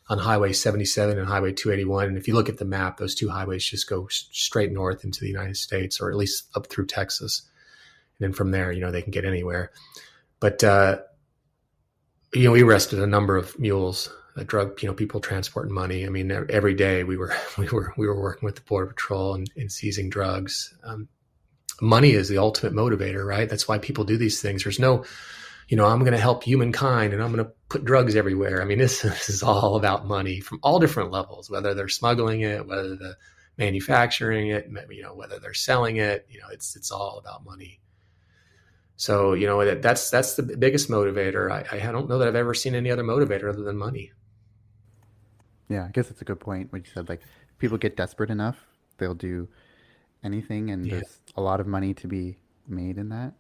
on Highway 77 and Highway 281. And if you look at the map, those two highways just go straight north into the United States, or at least up through Texas. And then from there, they can get anywhere. But, we arrested a number of mules, drug, people transporting money. I mean, every day we were working with the Border Patrol and seizing drugs. Money is the ultimate motivator, right? That's why people do these things. There's no, I'm going to help humankind and I'm going to put drugs everywhere. I mean, this is all about money from all different levels, whether they're smuggling it, whether they're manufacturing it, whether they're selling it, it's all about money. So, that's the biggest motivator. I don't know that I've ever seen any other motivator other than money. Yeah, I guess that's a good point. What you said, like people get desperate enough, they'll do anything, and there's a lot of money to be made in that.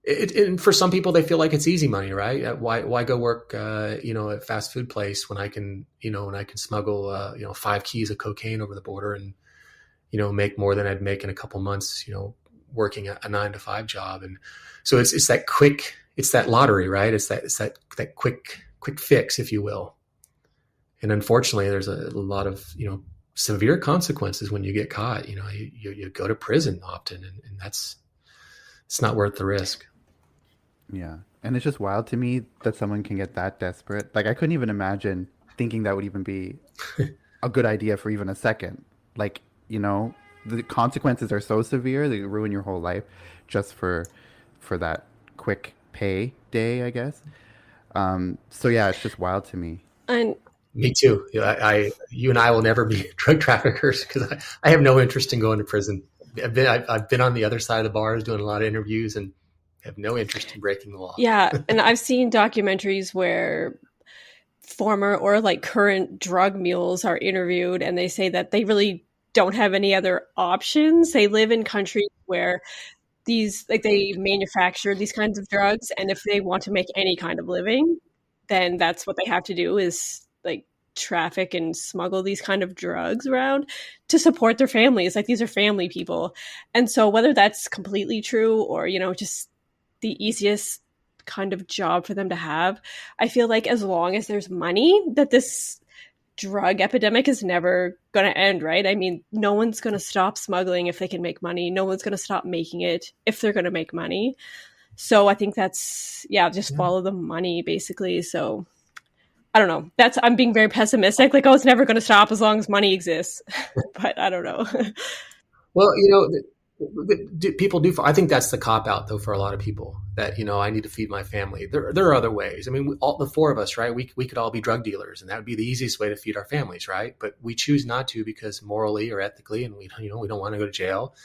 And for some people, they feel like it's easy money, right? Why go work, at a fast food place when I can smuggle, 5 keys of cocaine over the border and, make more than I'd make in a couple months, working a 9-to-5 job. And so it's that quick, it's that lottery, right? It's that quick fix, if you will. And unfortunately, there's a lot of, severe consequences when you get caught. You go to prison often, and it's not worth the risk. Yeah. And it's just wild to me that someone can get that desperate. Like I couldn't even imagine thinking that would even be a good idea for even a second. Like, the consequences are so severe they ruin your whole life just for that quick pay day, I guess. So yeah, it's just wild to me. And me too. You and I will never be drug traffickers because I have no interest in going to prison. I've been on the other side of the bars doing a lot of interviews and have no interest in breaking the law. Yeah, and I've seen documentaries where former or like current drug mules are interviewed and they say that they really don't have any other options. They live in countries where they manufacture these kinds of drugs, and if they want to make any kind of living, then that's what they have to do, is like traffic and smuggle these kind of drugs around to support their families. Like, these are family people. And so whether that's completely true or, you know, just the easiest kind of job for them to have, I feel like as long as there's money, that this drug epidemic is never going to end, right? I mean, no one's going to stop smuggling if they can make money. No one's going to stop making it if they're going to make money. So I think that's, just follow the money, basically. So I don't know. I'm being very pessimistic. Like, oh, it's never going to stop as long as money exists. But I don't know. Well, people do. I think that's the cop out, though, for a lot of people, that, I need to feed my family. There are other ways. I mean, all the four of us, right? We could all be drug dealers, and that would be the easiest way to feed our families, right? But we choose not to, because morally or ethically, and we don't want to go to jail.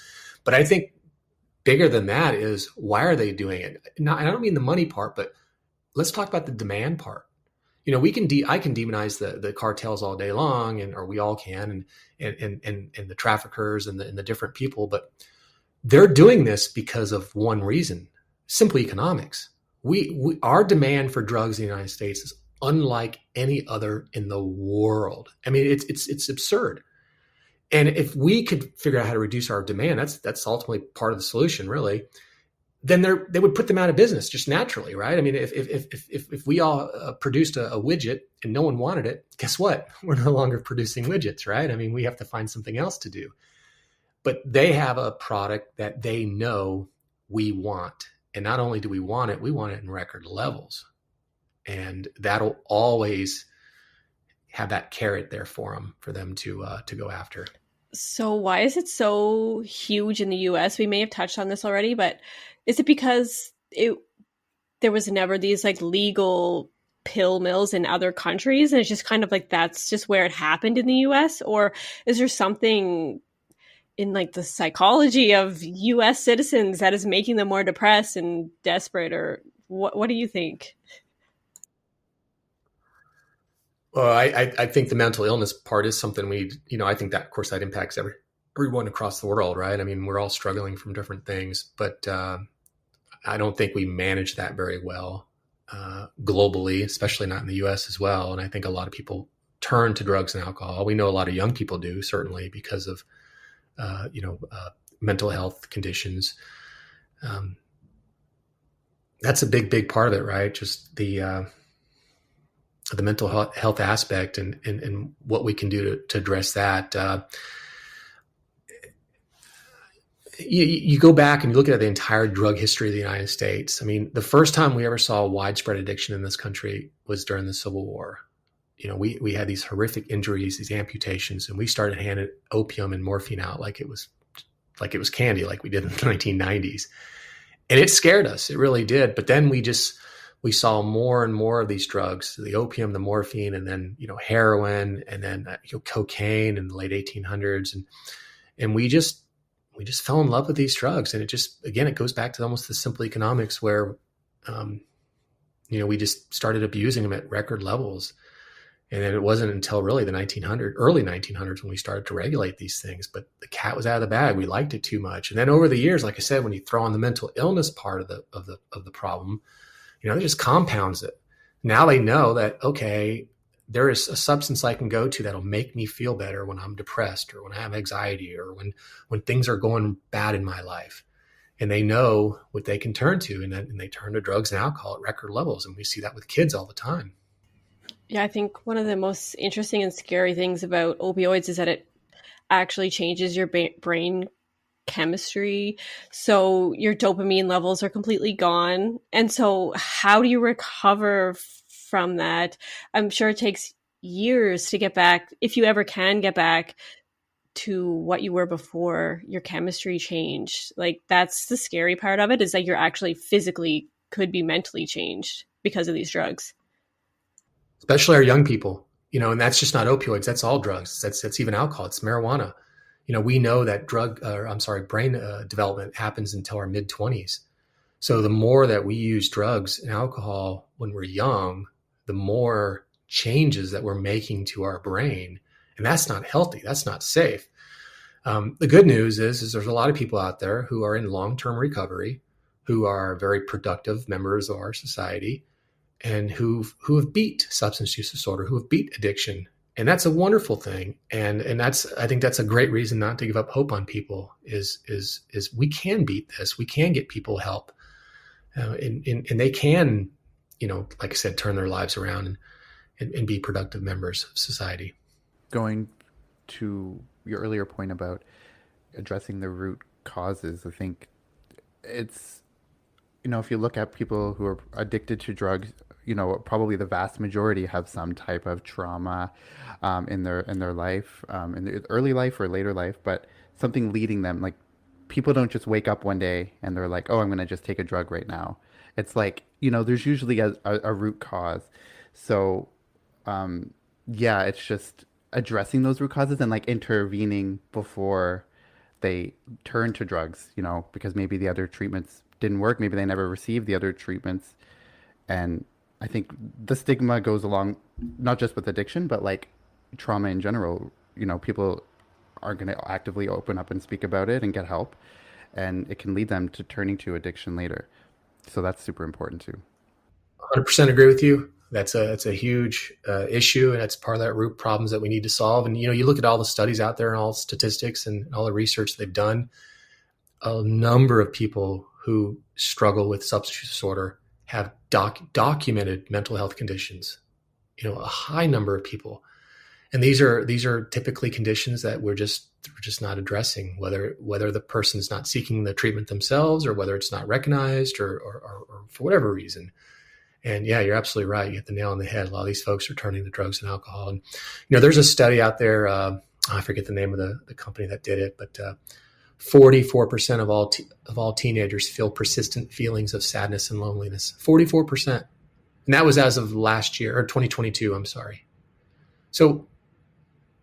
But I think bigger than that is, why are they doing it? Now, and I don't mean the money part, but let's talk about the demand part. I can demonize the cartels all day long, or we all can, and the traffickers and the different people, but they're doing this because of one reason: simply economics. Our demand for drugs in the United States is unlike any other in the world. I mean, it's absurd. And if we could figure out how to reduce our demand, that's ultimately part of the solution, really. Then they would put them out of business just naturally, right? I mean, if we all produced a widget and no one wanted it, guess what? We're no longer producing widgets, right? I mean, we have to find something else to do. But they have a product that they know we want. And not only do we want it in record levels. And that'll always have that carrot there for them to go after. So why is it so huge in the US? We may have touched on this already, but is it because there was never these like legal pill mills in other countries, and it's just kind of like that's just where it happened in the US? Or is there something in like the psychology of US citizens that is making them more depressed and desperate? Or what do you think? Well, I think the mental illness part is something I think that, of course, that impacts everyone across the world, right? I mean, we're all struggling from different things, but I don't think we manage that very well globally, especially not in the US as well. And I think a lot of people turn to drugs and alcohol. We know a lot of young people do, certainly, because of mental health conditions. That's a big part of it, right? Just the mental health aspect and what we can do to address that. You go back and you look at the entire drug history of the United States. I mean, the first time we ever saw widespread addiction in this country was during the Civil War. We had these horrific injuries, these amputations, and we started handing opium and morphine out like it was candy, like we did in the 1990s. And it scared us. It really did. But then we saw more and more of these drugs, the opium, the morphine, and then, heroin, and then cocaine in the late 1800s. And we just fell in love with these drugs. And it goes back to almost the simple economics where, we just started abusing them at record levels. And then it wasn't until really the early 1900s when we started to regulate these things. But the cat was out of the bag. We liked it too much. And then over the years, like I said, when you throw on the mental illness part of the problem, it just compounds it. Now they know that, okay, there is a substance I can go to that'll make me feel better when I'm depressed or when I have anxiety or when things are going bad in my life. And they know what they can turn to, and they turn to drugs and alcohol at record levels. And we see that with kids all the time. Yeah, I think one of the most interesting and scary things about opioids is that it actually changes your brain chemistry. So your dopamine levels are completely gone. And so how do you recover from that? I'm sure it takes years to get back, if you ever can get back to what you were before your chemistry changed. Like, that's the scary part of it, is that you're actually physically could be mentally changed because of these drugs. Especially our young people, and that's just not opioids. That's all drugs. That's even alcohol. It's marijuana. We know that brain development happens until our mid-20s. So the more that we use drugs and alcohol when we're young, the more changes that we're making to our brain. And that's not healthy. That's not safe. The good news is there's a lot of people out there who are in long-term recovery, who are very productive members of our society. and who have beat substance use disorder, who have beat addiction. And that's a wonderful thing. And I think that's a great reason not to give up hope on people is we can beat this. We can get people help. And they can, like I said, turn their lives around and be productive members of society. Going to your earlier point about addressing the root causes, I think it's, if you look at people who are addicted to drugs, probably the vast majority have some type of trauma in their life, in their early life or later life, but something leading them. Like, people don't just wake up one day and they're like, oh, I'm going to just take a drug right now. It's like, there's usually a root cause. So, it's just addressing those root causes and like intervening before they turn to drugs, because maybe the other treatments didn't work. Maybe they never received the other treatments. And I think the stigma goes along not just with addiction, but like trauma in general. People are going to actively open up and speak about it and get help, and it can lead them to turning to addiction later. So that's super important too. 100% agree with you. That's a huge issue, and it's part of that root problems that we need to solve. And you look at all the studies out there and all the statistics and all the research they've done. A number of people who struggle with substance use disorder have documented mental health conditions. A high number of people, and these are typically conditions that we're just not addressing. Whether the person's not seeking the treatment themselves, or whether it's not recognized, or for whatever reason. And yeah, you're absolutely right. You hit the nail on the head. A lot of these folks are turning to drugs and alcohol. And there's a study out there. I forget the name of the company that did it, but 44% of all teenagers feel persistent feelings of sadness and loneliness. 44%, and that was as of last year, or 2022. I'm sorry. So,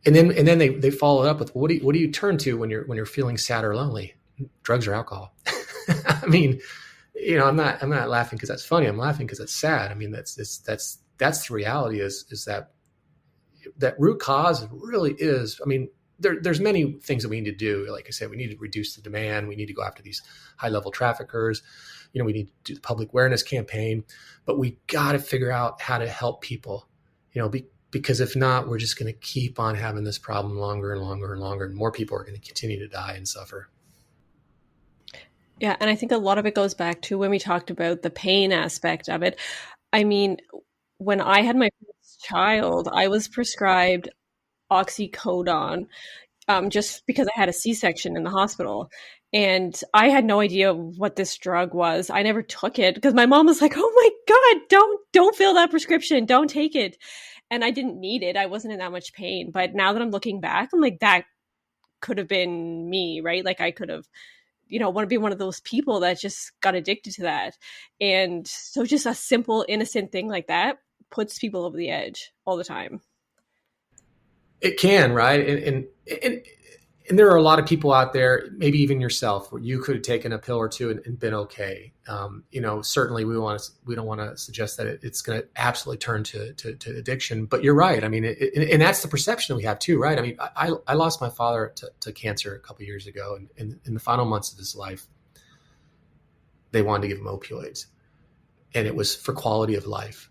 and then they follow it up with, what do you turn to when you're feeling sad or lonely? Drugs or alcohol? I mean, I'm not laughing because that's funny. I'm laughing because it's sad. I mean, that's the reality is that root cause really is. I mean, there's many things that we need to do. Like I said, we need to reduce the demand. We need to go after these high level traffickers. We need to do the public awareness campaign, but we got to figure out how to help people, because if not, we're just going to keep on having this problem longer and longer and longer, and more people are going to continue to die and suffer. Yeah, and I think a lot of it goes back to when we talked about the pain aspect of it. I mean, when I had my first child, I was prescribed oxycodone just because I had a C-section in the hospital. And I had no idea what this drug was. I never took it because my mom was like, oh my God, don't fill that prescription. Don't take it. And I didn't need it. I wasn't in that much pain. But now that I'm looking back, I'm like, that could have been me, right? Like I could have, want to be one of those people that just got addicted to that. And so just a simple, innocent thing like that puts people over the edge all the time. It can, right? And there are a lot of people out there, maybe even yourself, where you could have taken a pill or two and been okay. Certainly we don't want to suggest that it's going to absolutely turn to addiction, but you're right. I mean, and that's the perception we have too, right? I mean, I lost my father to cancer a couple of years ago, and in the final months of his life, they wanted to give him opioids, and it was for quality of life.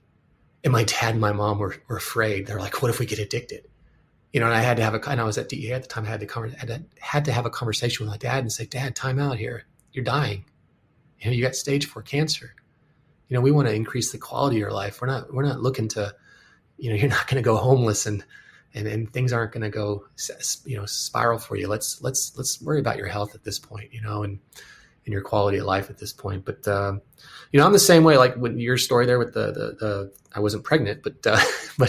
And my dad and my mom were afraid. They're like, what if we get addicted? And I had to have and I was at DEA at the time. I had to have a conversation with my dad and say, Dad, time out here. You're dying. You got stage 4 cancer. We want to increase the quality of your life. We're not looking to, you're not going to go homeless and things aren't going to go, spiral for you. Let's worry about your health at this point, and your quality of life at this point. But, I'm the same way, like with your story there with the I wasn't pregnant, but when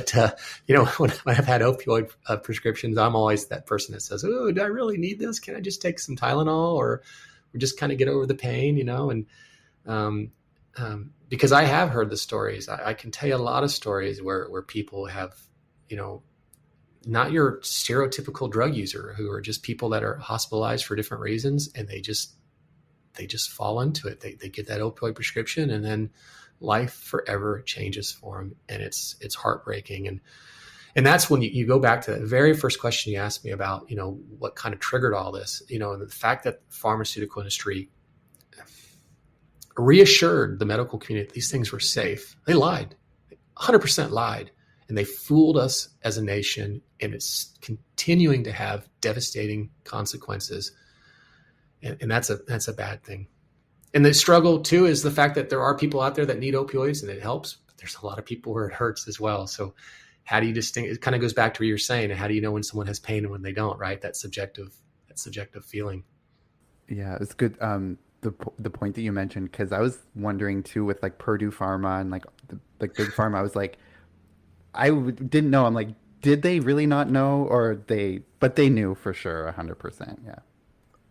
I've had opioid prescriptions, I'm always that person that says, oh, do I really need this? Can I just take some Tylenol or just kind of get over the pain, and because I have heard the stories. I can tell you a lot of stories where people have, not your stereotypical drug user, who are just people that are hospitalized for different reasons, and they just fall into it. They get that opioid prescription, and then life forever changes for them. And it's heartbreaking. And that's when you go back to the very first question you asked me about, what kind of triggered all this, and the fact that the pharmaceutical industry reassured the medical community that these things were safe. They lied. 100% lied. And they fooled us as a nation, and it's continuing to have devastating consequences. And that's a bad thing. And the struggle too is the fact that there are people out there that need opioids and it helps, but there's a lot of people where it hurts as well. So how do you distinguish? It kind of goes back to what you're saying. How do you know when someone has pain and when they don't, right? That subjective feeling. Yeah, it's good. The point that you mentioned, because I was wondering too with like Purdue Pharma and like big pharma, I was like, didn't know. I'm like, did they really not know, but they knew for sure 100%. Yeah.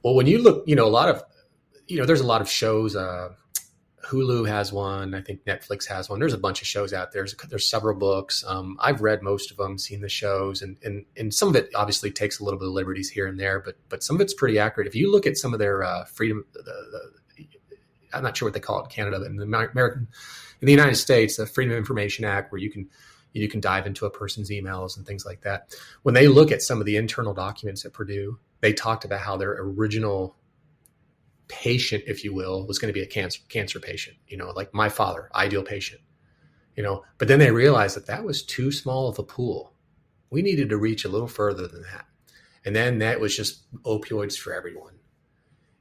Well, when you look, there's a lot of shows. Hulu has one. I think Netflix has one. There's a bunch of shows out there. There's several books. I've read most of them, seen the shows, and some of it obviously takes a little bit of liberties here and there, but some of it's pretty accurate. If you look at some of their freedom, I'm not sure what they call it in Canada, but in the United States, the Freedom of Information Act, where you can dive into a person's emails and things like that. When they look at some of the internal documents at Purdue, they talked about how their original patient, if you will, was going to be a cancer patient, like my father, ideal patient, but then they realized that was too small of a pool. We needed to reach a little further than that. And then that was just opioids for everyone.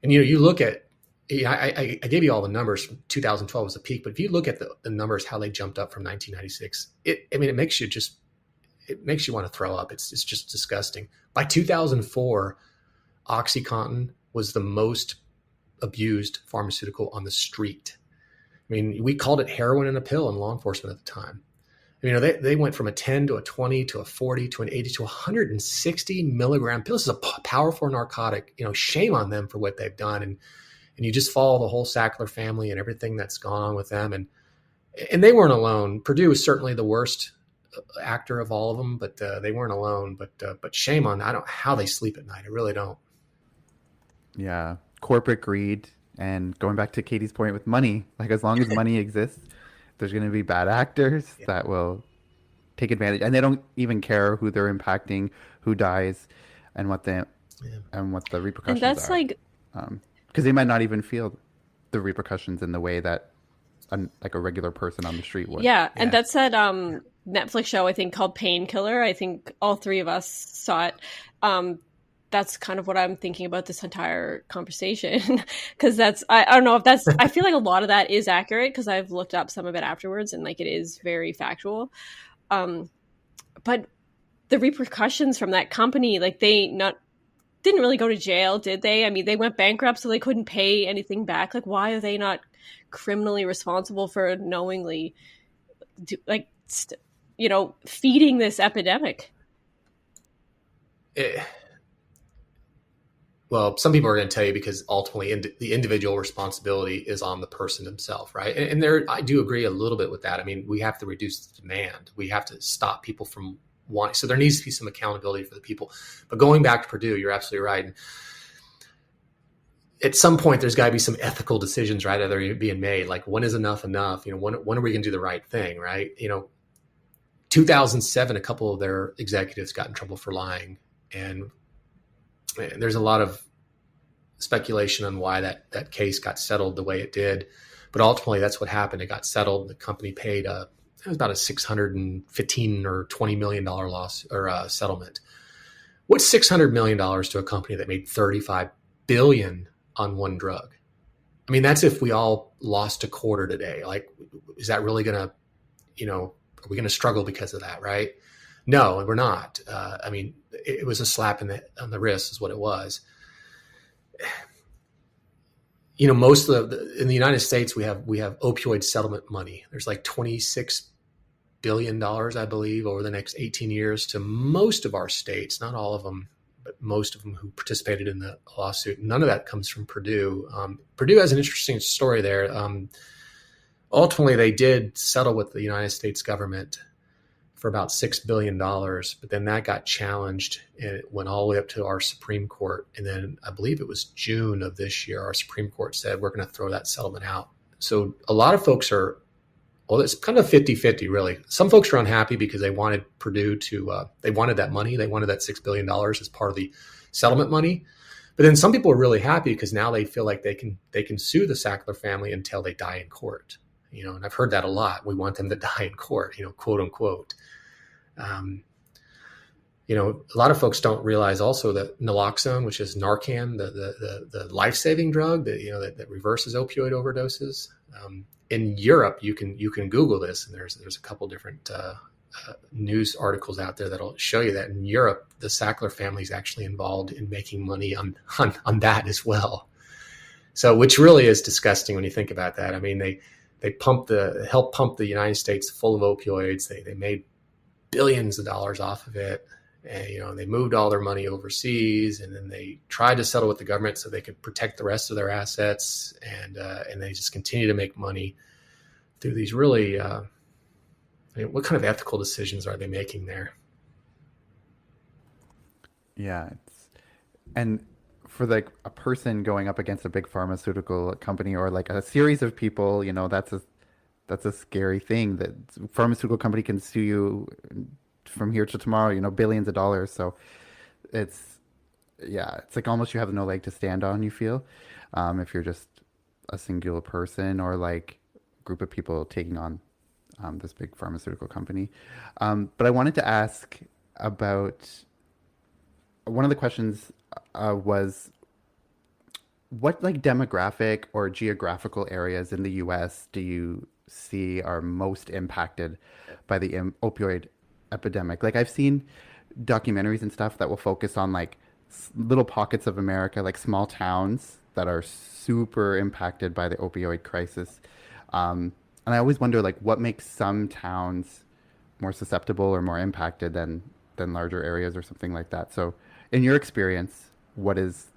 And, you look at, I gave you all the numbers from 2012 was a peak, but if you look at the numbers, how they jumped up from 1996, it makes you want to throw up. It's just disgusting. By 2004, OxyContin was the most abused pharmaceutical on the street. I mean, we called it heroin in a pill in law enforcement at the time. They went from a 10 to a 20 to a 40 to an 80 to 160 milligram pill. This is a powerful narcotic. Shame on them for what they've done. And you just follow the whole Sackler family and everything that's gone on with them. And they weren't alone. Purdue was certainly the worst actor of all of them, but they weren't alone. But shame on them. I don't know how they sleep at night. I really don't. Yeah. Corporate greed, and going back to Katie's point with money, like as long as money exists, there's going to be bad actors that will take advantage, and they don't even care who they're impacting, who dies, and what the repercussions and that's are. like, because they might not even feel the repercussions in the way that like a regular person on the street would. Yeah, and that's that Netflix show, I think, called Painkiller. I think all three of us saw it. That's kind of what I'm thinking about this entire conversation, because I don't know if that's, I feel like a lot of that is accurate because I've looked up some of it afterwards and like it is very factual. But the repercussions from that company, like didn't really go to jail, did they? I mean, they went bankrupt, so they couldn't pay anything back. Like, why are they not criminally responsible for knowingly, feeding this epidemic? Well, some people are going to tell you because ultimately the individual responsibility is on the person himself, right? And I do agree a little bit with that. I mean, we have to reduce the demand. We have to stop people from wanting. So there needs to be some accountability for the people. But going back to Purdue, you're absolutely right. And at some point, there's got to be some ethical decisions, right, that are being made. Like, when is enough enough? When are we going to do the right thing, right? 2007, a couple of their executives got in trouble for lying, and there's a lot of speculation on why that case got settled the way it did. But ultimately, that's what happened. It got settled. The company paid it was about a $615 or $20 million loss or settlement. What's $600 million to a company that made $35 billion on one drug? I mean, that's if we all lost a quarter today. Like, is that really going to, are we going to struggle because of that, right? No, we're not. I mean, it was a slap on the wrist is what it was. Most of in the United States, we have opioid settlement money. There's like $26 billion, I believe, over the next 18 years to most of our states, not all of them, but most of them who participated in the lawsuit. None of that comes from Purdue. Purdue has an interesting story there. Ultimately, they did settle with the United States government for about $6 billion, but then that got challenged and it went all the way up to our Supreme Court. And then I believe it was June of this year, our Supreme Court said, we're going to throw that settlement out. So a lot of folks it's kind of 50-50 really. Some folks are unhappy because they wanted Purdue they wanted that money. They wanted that $6 billion as part of the settlement money. But then some people are really happy because now they feel like they can sue the Sackler family until they die in court. and I've heard that a lot. We want them to die in court, quote unquote. A lot of folks don't realize also that naloxone, which is Narcan, the life-saving drug that reverses opioid overdoses. In Europe, you can Google this, and there's a couple different news articles out there that'll show you that in Europe, the Sackler family is actually involved in making money on that as well. So, which really is disgusting when you think about that. I mean, they helped pump the United States full of opioids. They made billions of dollars off of it. And, they moved all their money overseas, and then they tried to settle with the government so they could protect the rest of their assets. And they just continue to make money through these really, what kind of ethical decisions are they making there? Yeah. And for like a person going up against a big pharmaceutical company or like a series of people, that's a scary thing. That pharmaceutical company can sue you from here to tomorrow, billions of dollars. So it's like almost you have no leg to stand on, you feel, if you're just a singular person or like group of people taking on this big pharmaceutical company. But I wanted to ask about one of the questions was what like demographic or geographical areas in the US do you see are most impacted by the opioid epidemic? Like I've seen documentaries and stuff that will focus on like little pockets of America, like small towns that are super impacted by the opioid crisis. And I always wonder like what makes some towns more susceptible or more impacted than larger areas or something like that. So in your experience, what is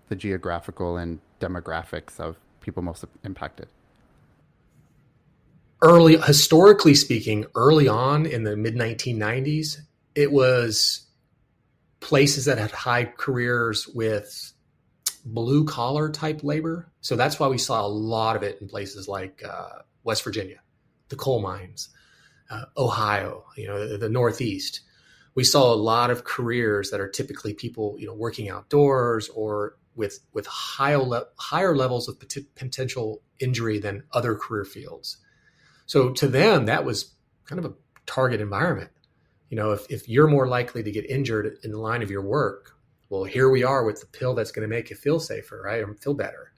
the geographical and demographics of people most impacted? Historically speaking, early on in the mid 1990s, it was places that had high careers with blue collar type labor. So that's why we saw a lot of it in places like West Virginia, the coal mines, Ohio, the Northeast. We saw a lot of careers that are typically people, working outdoors or with higher levels of potential injury than other career fields. So to them, that was kind of a target environment. If you're more likely to get injured in the line of your work, well, here we are with the pill that's going to make you feel safer, right? Or feel better.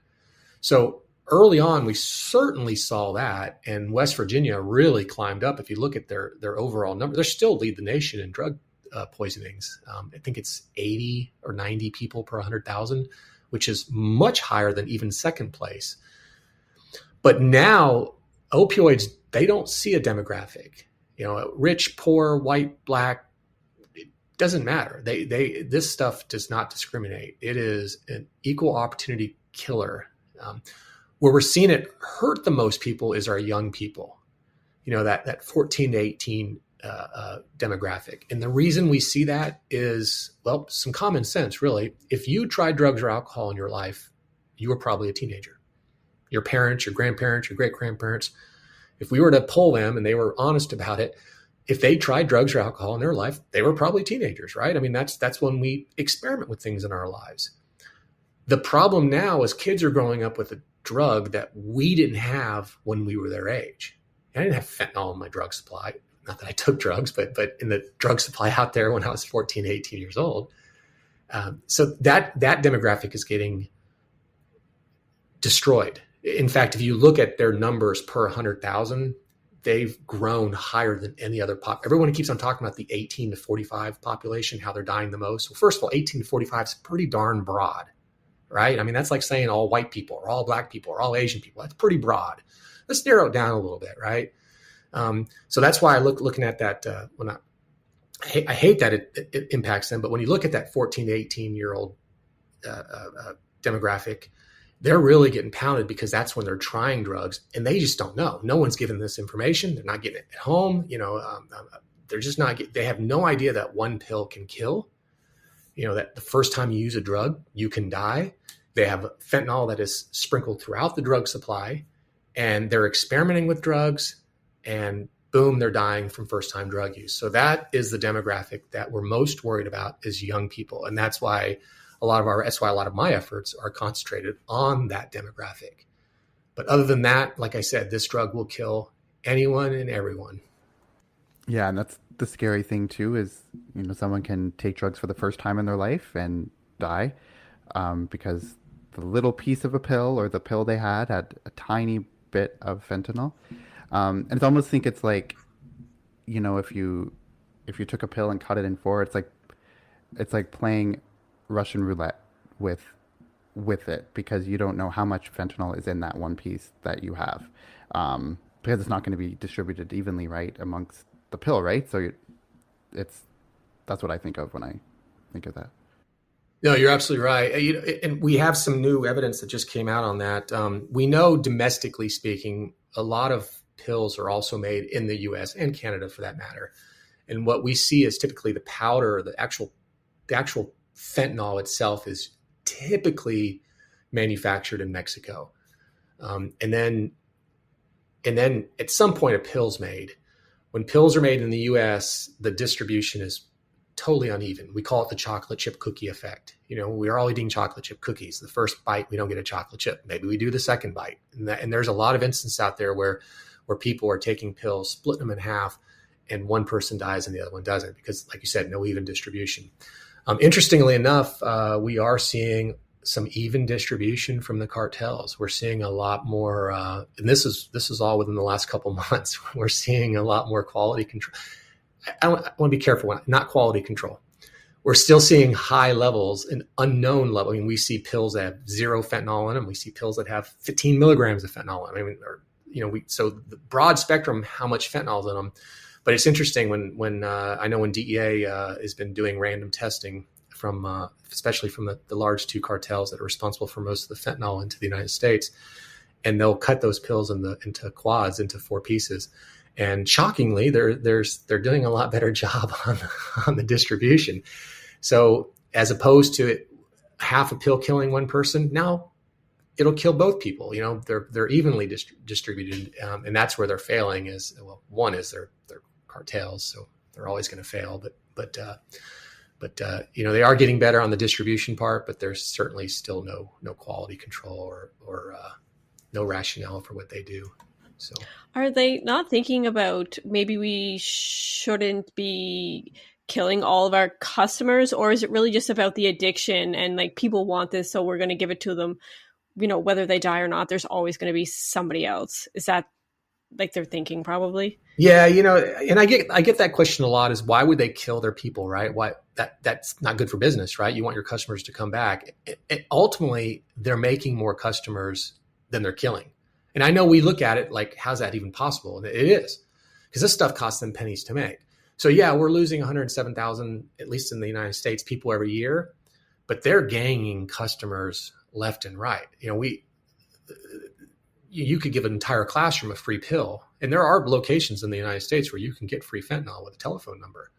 So early on, we certainly saw that. And West Virginia really climbed up. If you look at their overall number, they still lead the nation in drug poisonings. I think it's 80 or 90 people per 100,000, which is much higher than even second place. But now opioids, they don't see a demographic, rich, poor, white, black, it doesn't matter. This stuff does not discriminate. It is an equal opportunity killer. Where we're seeing it hurt the most people is our young people, that 14 to 18 demographic. And the reason we see that is, well, some common sense, really. If you tried drugs or alcohol in your life, you were probably a teenager. Your parents, your grandparents, your great-grandparents, if we were to poll them and they were honest about it, if they tried drugs or alcohol in their life, they were probably teenagers, right? I mean, that's when we experiment with things in our lives. The problem now is kids are growing up with a drug that we didn't have when we were their age. I didn't have fentanyl in my drug supply. Not that I took drugs, but in the drug supply out there when I was 14, 18 years old. So that demographic is getting destroyed. In fact, if you look at their numbers per 100,000, they've grown higher than any other everyone keeps on talking about the 18 to 45 population, how they're dying the most. Well, first of all, 18 to 45 is pretty darn broad, right? I mean, that's like saying all white people or all black people or all Asian people. That's pretty broad. Let's narrow it down a little bit, right? So that's why I looking at that I hate that it impacts them. But when you look at that 14 to 18-year-old demographic, they're really getting pounded because that's when they're trying drugs and they just don't know. No one's given this information. They're not getting it at home. They're just not, they have no idea that one pill can kill, that the first time you use a drug, you can die. They have fentanyl that is sprinkled throughout the drug supply and they're experimenting with drugs and boom, they're dying from first-time drug use. So that is the demographic that we're most worried about is young people. And that's why a lot of my efforts are concentrated on that demographic. But other than that, like I said, this drug will kill anyone and everyone. Yeah, and that's the scary thing too is, someone can take drugs for the first time in their life and die because the little piece of a pill or the pill they had a tiny bit of fentanyl. And it's almost think it's like, if you took a pill and cut it in four, it's like playing Russian roulette with it because you don't know how much fentanyl is in that one piece that you have, because it's not going to be distributed evenly, right, amongst the pill, right? So that's what I think of when I think of that. No, you're absolutely right. And we have some new evidence that just came out on that. We know domestically speaking, a lot of pills are also made in the US and Canada for that matter. And what we see is typically the powder, the actual fentanyl itself is typically manufactured in Mexico. And then at some point a pill's made. When pills are made in the US, the distribution is totally uneven. We call it the chocolate chip cookie effect. We're all eating chocolate chip cookies. The first bite, we don't get a chocolate chip. Maybe we do the second bite. And there's a lot of instances out there where people are taking pills, splitting them in half, and one person dies and the other one doesn't because, like you said, no even distribution. Interestingly enough, we are seeing some even distribution from the cartels. We're seeing a lot more, and this is all within the last couple months. We're seeing a lot more quality control. I want to be careful, not quality control. We're still seeing high levels, an unknown level. I mean, we see pills that have 0 fentanyl in them. We see pills that have 15 milligrams of fentanyl in them. So the broad spectrum, how much fentanyl is in them. But it's interesting when I know when DEA has been doing random testing from, especially from the large 2 cartels that are responsible for most of the fentanyl into the United States, and they'll cut those pills into quads, into 4 pieces. And shockingly, they're doing a lot better job on the distribution. So as opposed to half a pill killing one person, now it'll kill both people. They're evenly distributed, and that's where they're failing. One is they're cartels, so they're always going to fail. But they are getting better on the distribution part, but there's certainly still no quality control or no rationale for what they do. So are they not thinking about maybe we shouldn't be killing all of our customers, or is it really just about the addiction and like people want this, so we're going to give it to them, whether they die or not, there's always going to be somebody else? Is that like they're thinking probably? Yeah, and I get that question a lot is why would they kill their people, right? Why that's not good for business, right? You want your customers to come back. Ultimately, they're making more customers than they're killing. And I know we look at it like, how's that even possible? And it is, because this stuff costs them pennies to make. So yeah, we're losing 107,000, at least in the United States, people every year, but they're gaining customers left and right. You could give an entire classroom a free pill. And there are locations in the United States where you can get free fentanyl with a telephone number.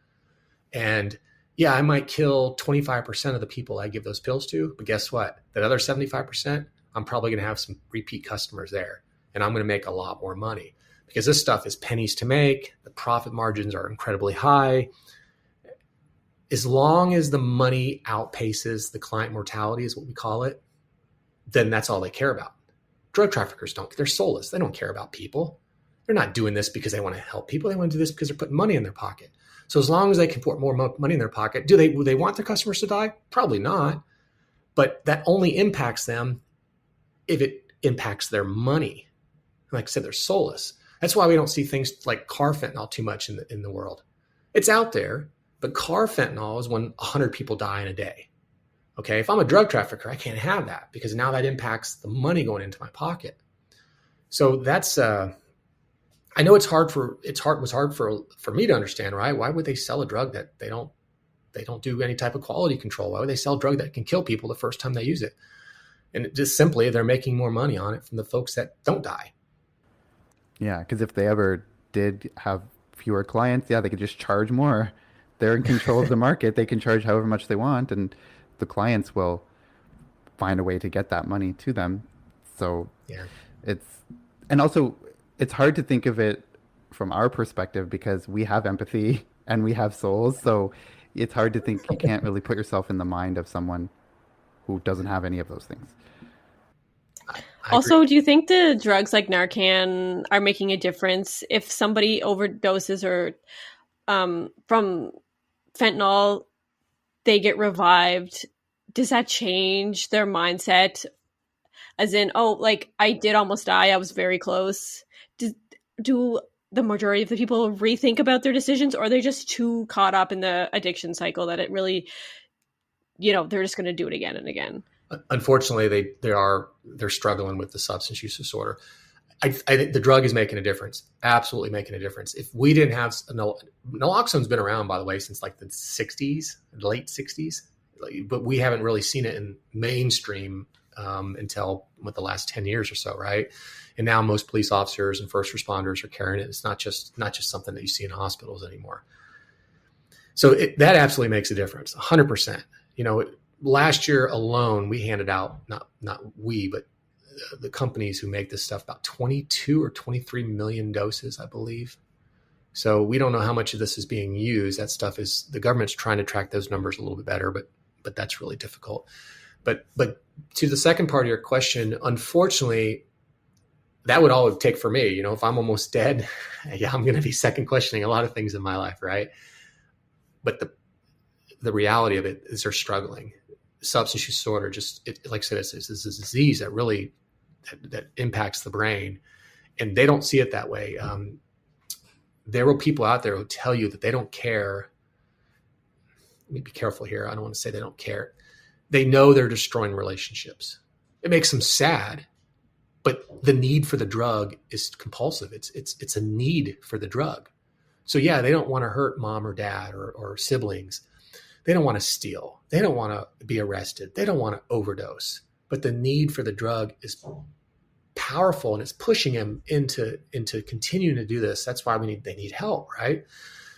And yeah, I might kill 25% of the people I give those pills to, but guess what? That other 75%, I'm probably going to have some repeat customers there. And I'm going to make a lot more money because this stuff is pennies to make. The profit margins are incredibly high. As long as the money outpaces the client mortality is what we call it, then that's all they care about. Drug traffickers don't. They're soulless. They don't care about people. They're not doing this because they want to help people. They want to do this because they're putting money in their pocket. So as long as they can put more money in their pocket, do they want their customers to die? Probably not. But that only impacts them if it impacts their money. Like I said, they're soulless. That's why we don't see things like car fentanyl too much in the world. It's out there, but car fentanyl is when 100 people die in a day. Okay, if I'm a drug trafficker, I can't have that because now that impacts the money going into my pocket. So that's I know it was hard for me to understand, right? Why would they sell a drug that they don't do any type of quality control? Why would they sell a drug that can kill people the first time they use it? And it just simply they're making more money on it from the folks that don't die. Yeah, because if they ever did have fewer clients, yeah, they could just charge more. They're in control of the market. They can charge however much they want, and the clients will find a way to get that money to them. So yeah, it's hard to think of it from our perspective because we have empathy and we have souls. So it's hard to think, you can't really put yourself in the mind of someone who doesn't have any of those things. Also, do you think the drugs like Narcan are making a difference if somebody overdoses or from fentanyl, they get revived? Does that change their mindset? As in, oh, like I did almost die. I was very close. Do the majority of the people rethink about their decisions, or are they just too caught up in the addiction cycle that it really, they're just going to do it again and again? Unfortunately, they're struggling with the substance use disorder. I think the drug is making a difference, absolutely making a difference. If we didn't have naloxone's been around, by the way, since like the 60s, late 60s, but we haven't really seen it in mainstream until the last 10 years or so, right? And now most police officers and first responders are carrying it. It's not just something that you see in hospitals anymore. So that absolutely makes a difference, 100%. Last year alone, we handed out, not we, but the companies who make this stuff, about 22 or 23 million doses, I believe. So we don't know how much of this is being used. That stuff the government's trying to track those numbers a little bit better, but that's really difficult. But to the second part of your question, unfortunately, that would all it would take for me. If I'm almost dead, yeah, I'm going to be second questioning a lot of things in my life, right? But the reality of it is they're struggling. Substance use disorder, like I said, it's a disease that really that impacts the brain, and they don't see it that way. There are people out there who tell you that they don't care. Let me be careful here. I don't want to say they don't care. They know they're destroying relationships. It makes them sad, but the need for the drug is compulsive. It's a need for the drug. So yeah, they don't want to hurt mom or dad or siblings. They don't want to steal. They don't want to be arrested. They don't want to overdose. But the need for the drug is powerful, and it's pushing them into continuing to do this. That's why they need help, right?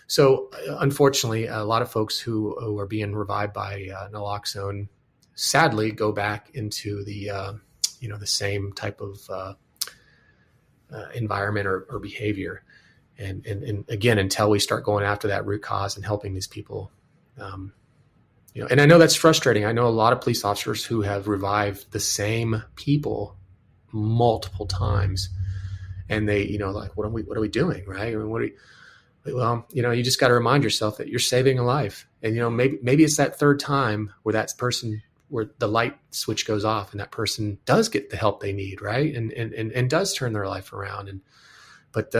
So unfortunately, a lot of folks who are being revived by naloxone sadly go back into the the same type of environment or behavior, and again, until we start going after that root cause and helping these people. And I know that's frustrating. I know a lot of police officers who have revived the same people multiple times, and they, like, what are we doing, right? I mean, you just got to remind yourself that you're saving a life, and maybe it's that third time where where the light switch goes off, and that person does get the help they need, right, and does turn their life around. But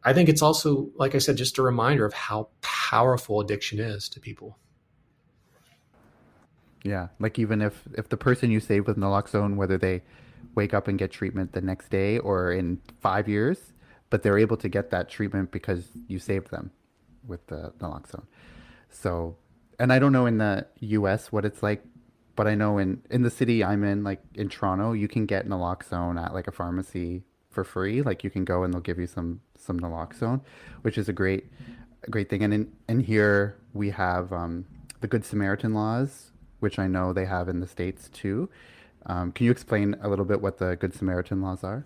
I think it's also, like I said, just a reminder of how powerful addiction is to people. Yeah, like even if the person you save with naloxone, whether they wake up and get treatment the next day or in 5 years, but they're able to get that treatment because you saved them with the naloxone. So, and I don't know in the US what it's like, but I know in the city I'm in, like in Toronto, you can get naloxone at like a pharmacy for free. Like you can go and they'll give you some naloxone, which is a great thing. And in here we have the Good Samaritan laws, which I know they have in the States too. Can you explain a little bit what the Good Samaritan laws are?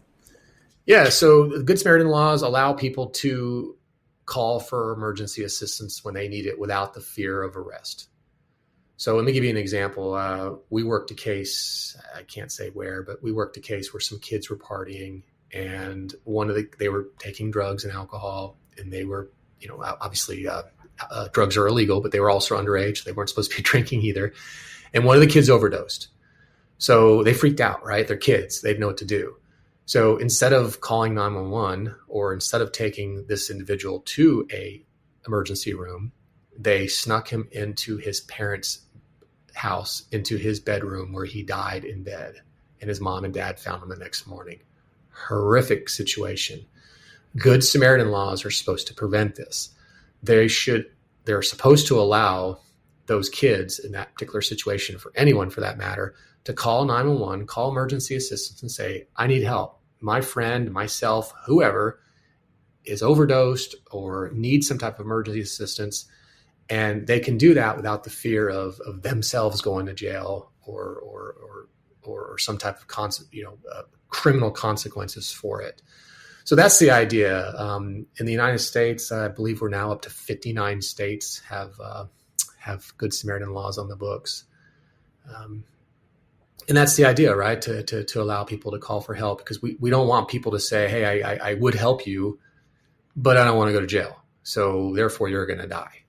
Yeah, so the Good Samaritan laws allow people to call for emergency assistance when they need it without the fear of arrest. So let me give you an example. We worked a case, I can't say where, but we worked a case where some kids were partying, and they were taking drugs and alcohol, and they were, obviously drugs are illegal, but they were also underage. They weren't supposed to be drinking either. And one of the kids overdosed. So they freaked out, right? They're kids. They didn't know what to do. So instead of calling 911 or instead of taking this individual to a emergency room, they snuck him into his parents' house, into his bedroom where he died in bed. And his mom and dad found him the next morning. Horrific situation. Good Samaritan laws are supposed to prevent this. They're supposed to allow those kids in that particular situation, for anyone for that matter, to call 911, call emergency assistance and say, I need help. My friend, myself, whoever is overdosed or needs some type of emergency assistance. And they can do that without the fear of themselves going to jail or some type of criminal consequences for it. So that's the idea. In the United States, I believe we're now up to 59 states have Good Samaritan laws on the books. And that's the idea, right? To allow people to call for help, because we don't want people to say, hey, I would help you, but I don't want to go to jail, so therefore you're going to die.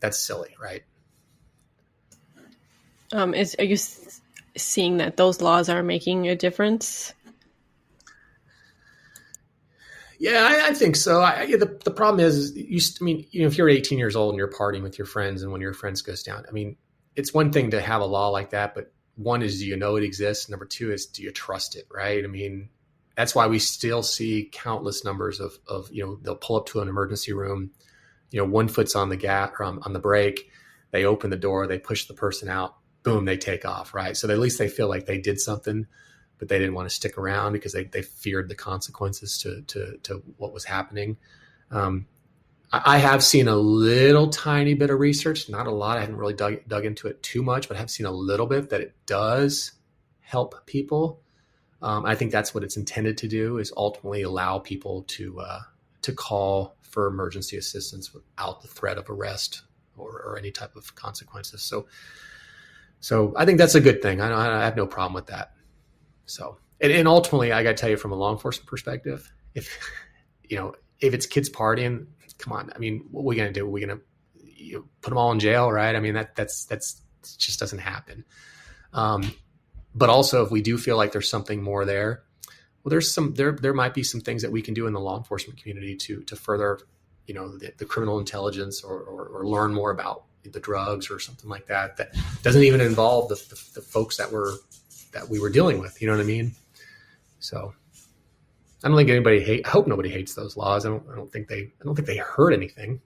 That's silly, right? Are you seeing that those laws are making a difference? Yeah, I think so. The problem is, if you're 18 years old and you're partying with your friends, and one of your friends goes down, it's one thing to have a law like that, but one is, do you know it exists? Number two is, do you trust it, right? That's why we still see countless numbers of they'll pull up to an emergency room, one foot's on the gas or on the brake, they open the door, they push the person out, boom, they take off, right? So at least they feel like they did something, but they didn't want to stick around because they feared the consequences to what was happening. I have seen a little tiny bit of research, not a lot. I haven't really dug into it too much, but I have seen a little bit that it does help people. I think that's what it's intended to do, is ultimately allow people to call for emergency assistance without the threat of arrest or any type of consequences. So I think that's a good thing. I have no problem with that. So, and ultimately, I got to tell you, from a law enforcement perspective, if it's kids partying, come on. What are we going to do? Are we going to put them all in jail, right? That's just doesn't happen. But also, if we do feel like there's something more there, well, there might be some things that we can do in the law enforcement community to further, the criminal intelligence or learn more about the drugs or something like that doesn't even involve the folks that we were dealing with. You know what I mean? So I don't think I hope nobody hates those laws. I don't think they hurt anything.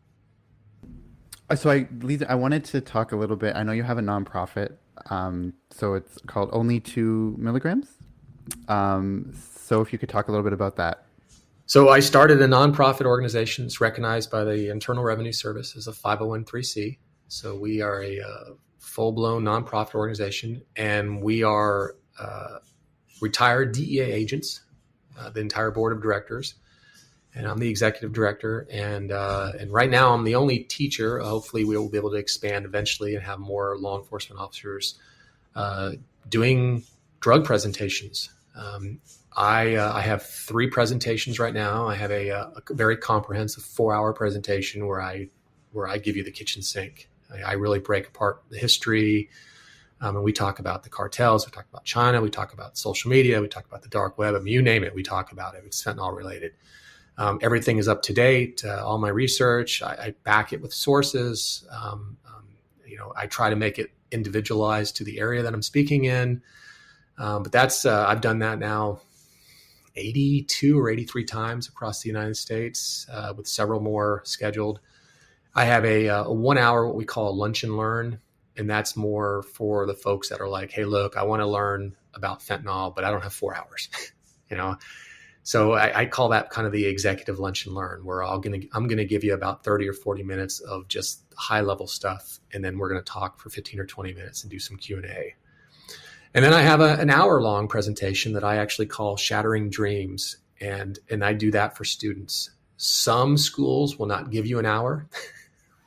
So I wanted to talk a little bit. I know you have a nonprofit, so it's called Only 2 Milligrams. So if you could talk a little bit about that. So I started a nonprofit organization. It's recognized by the Internal Revenue Service as a 501(c)(3). So we are a full-blown nonprofit organization, and we are retired DEA agents, the entire board of directors, and I'm the executive director. And right now I'm the only teacher. Hopefully we will be able to expand eventually and have more law enforcement officers doing drug presentations. I have 3 presentations right now. I have a very comprehensive 4-hour presentation where I give you the kitchen sink. I really break apart the history. And we talk about the cartels, we talk about China, we talk about social media, we talk about the dark web. You name it, we talk about it. It's fentanyl related. Everything is up to date. All my research, I back it with sources. I try to make it individualized to the area that I'm speaking in. But that's I've done that now 82 or 83 times across the United States, with several more scheduled. I have a 1 hour, what we call a lunch and learn. And that's more for the folks that are like, hey, look, I want to learn about fentanyl, but I don't have 4 hours, So I call that kind of the executive lunch and learn, where I'm going to give you about 30 or 40 minutes of just high level stuff. And then we're going to talk for 15 or 20 minutes and do some Q&A. And then I have an hour long presentation that I actually call Shattering Dreams. And I do that for students. Some schools will not give you an hour.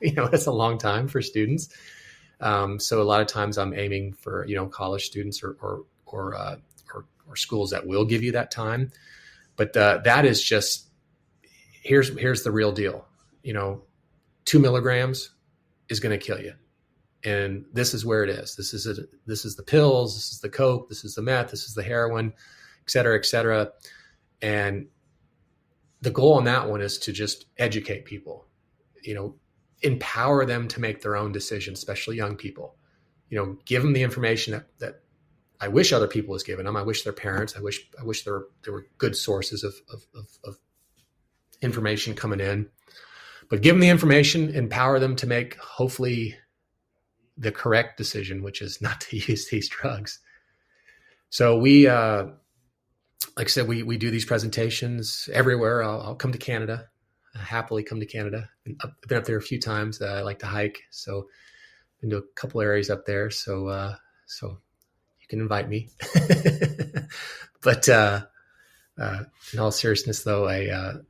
That's a long time for students. So a lot of times I'm aiming for, college students or schools that will give you that time. But that is just, here's the real deal. 2 milligrams is going to kill you. And this is where it is. This is the pills. This is the coke. This is the meth. This is the heroin, et cetera, et cetera. And the goal on that one is to just educate people, empower them to make their own decisions, especially young people. Give them the information that I wish other people was given them. I wish their parents. I wish there were good sources of information coming in. But give them the information, empower them to make hopefully the correct decision, which is not to use these drugs. So we, like I said, we do these presentations everywhere. I'll come to Canada. I happily come to Canada. I've been up there a few times. I like to hike, so been to a couple areas up there. So you can invite me. But in all seriousness, though, I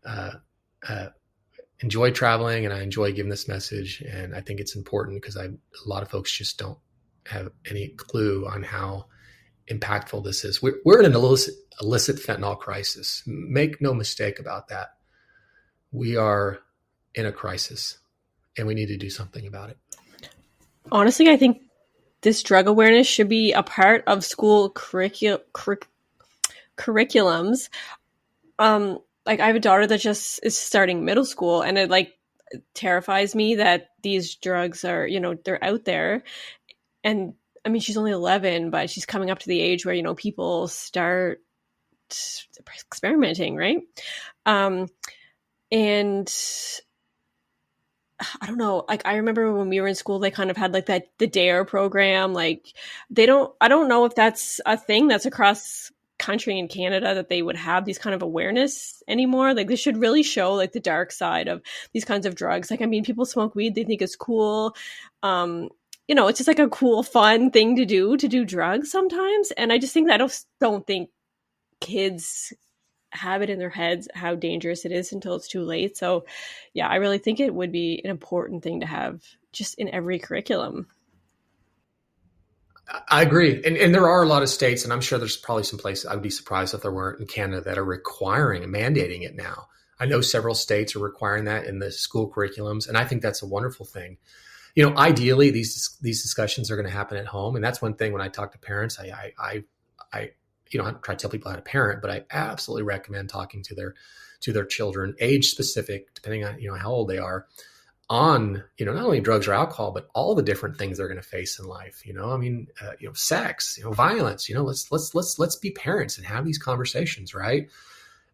enjoy traveling and I enjoy giving this message, and I think it's important because a lot of folks just don't have any clue on how impactful this is. We're in an illicit fentanyl crisis. Make no mistake about that. We are in a crisis, and we need to do something about it. Honestly, I think this drug awareness should be a part of school curriculums. Like I have a daughter that just is starting middle school, and it like terrifies me that these drugs are, they're out there. And I mean, she's only 11, but she's coming up to the age where, people start experimenting, right? And I don't know, like I remember when we were in school, they kind of had like the DARE program. Like I don't know if that's a thing that's across country in Canada, that they would have these kind of awareness anymore. Like they should really show like the dark side of these kinds of drugs. Like, I mean, people smoke weed, they think it's cool. It's just like a cool, fun thing to do drugs sometimes. And I just think that I don't think kids have it in their heads how dangerous it is until it's too late. So yeah, I really think it would be an important thing to have just in every curriculum. I agree. And there are a lot of states, and I'm sure there's probably some places, I would be surprised if there weren't in Canada, that are requiring and mandating it now. I know several states are requiring that in the school curriculums, and I think that's a wonderful thing. Ideally, these discussions are going to happen at home. And that's one thing when I talk to parents, I try to tell people how to parent, but I absolutely recommend talking to their children, age specific, depending on, how old they are, on, not only drugs or alcohol, but all the different things they're going to face in life. Sex, violence, let's be parents and have these conversations. Right.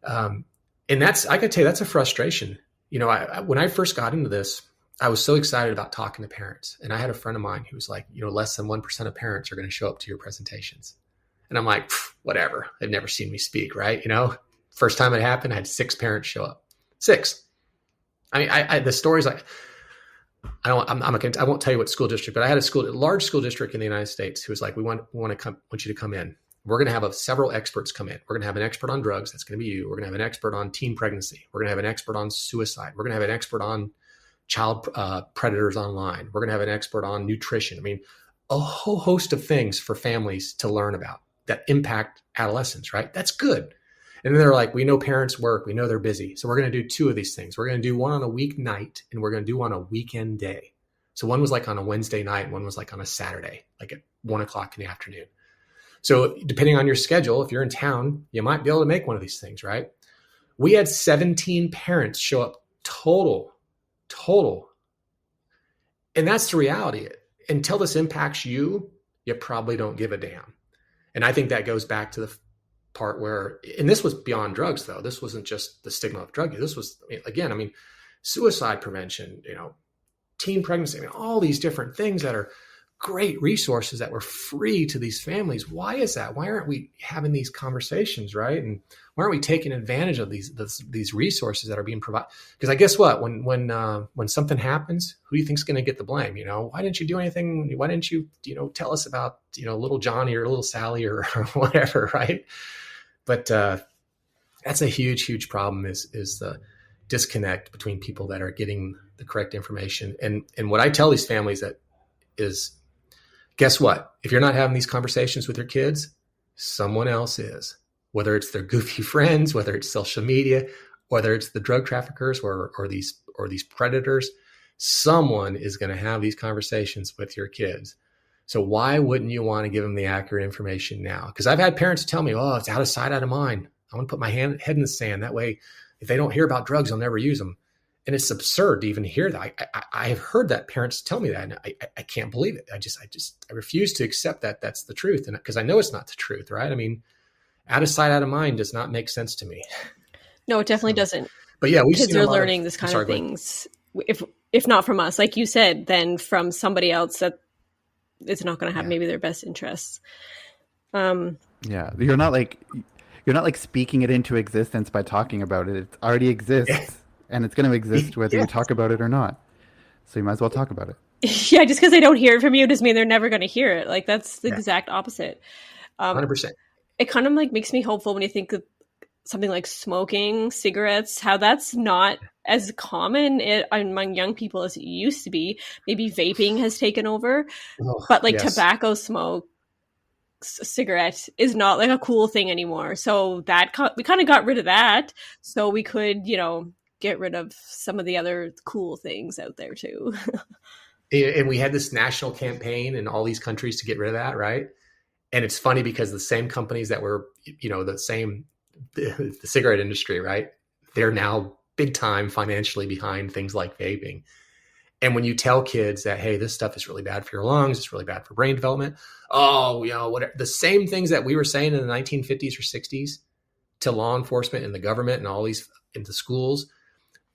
And I could tell you, that's a frustration. When I first got into this, I was so excited about talking to parents. And I had a friend of mine who was like, less than 1% of parents are going to show up to your presentations. And I'm like, whatever. They've never seen me speak, right? First time it happened, I had 6 parents show up. 6. I mean, the stories I won't tell you what school district, but I had a large school district in the United States who was like, we want you to come in. We're going to have several experts come in. We're going to have an expert on drugs. That's going to be you. We're going to have an expert on teen pregnancy. We're going to have an expert on suicide. We're going to have an expert on child predators online. We're going to have an expert on nutrition. I mean, a whole host of things for families to learn about that impact adolescents, right? That's good. And then they're like, we know parents work, we know they're busy. So we're going to do 2 of these things. We're going to do one on a weeknight, and we're going to do one on a weekend day. So one was like on a Wednesday night, and one was like on a Saturday, like at 1:00 in the afternoon. So depending on your schedule, if you're in town, you might be able to make one of these things, right? We had 17 parents show up total. And that's the reality. Until this impacts you, you probably don't give a damn. And I think that goes back to the part where, and this was beyond drugs though. This wasn't just the stigma of drug use. This was, suicide prevention, teen pregnancy, all these different things that are great resources that were free to these families. Why is that? Why aren't we having these conversations, right? And why aren't we taking advantage of these resources that are being provided? Because I guess what, when something happens, who do you think's going to get the blame? Why didn't you do anything? Why didn't you, tell us about, little Johnny or little Sally or whatever, right? But that's a huge, huge problem is the disconnect between people that are getting the correct information. And what I tell these families is, guess what? If you're not having these conversations with your kids, someone else is. Whether it's their goofy friends, whether it's social media, whether it's the drug traffickers or these predators, someone is going to have these conversations with your kids. So why wouldn't you want to give them the accurate information now? Because I've had parents tell me, "Oh, it's out of sight, out of mind. I want to put my head in the sand. That way, if they don't hear about drugs, they'll never use them." And it's absurd to even hear that. I have heard that parents tell me that, and I can't believe it. I refuse to accept that that's the truth, and because I know it's not the truth, right? I mean, out of sight, out of mind does not make sense to me. No, it definitely doesn't. But yeah, kids are learning this kind of things. If not from us, like you said, then from somebody else that is not going to have maybe their best interests. Yeah, you're not like speaking it into existence by talking about it. It already exists. And it's going to exist whether you talk about it or not. So you might as well talk about it. Yeah, just because they don't hear it from you doesn't mean they're never going to hear it. Like that's the exact opposite. 100%. It kind of like makes me hopeful when you think of something like smoking cigarettes, how that's not as common among young people as it used to be. Maybe vaping has taken over, but like tobacco smoke cigarette is not like a cool thing anymore. So that we kind of got rid of that, so we could, get rid of some of the other cool things out there too. And we had this national campaign in all these countries to get rid of that, right? And it's funny because the same companies that were, the cigarette industry, right? They're now big time financially behind things like vaping. And when you tell kids that, hey, this stuff is really bad for your lungs, it's really bad for brain development. Oh, whatever. The same things that we were saying in the 1950s or 60s to law enforcement and the government and all these into schools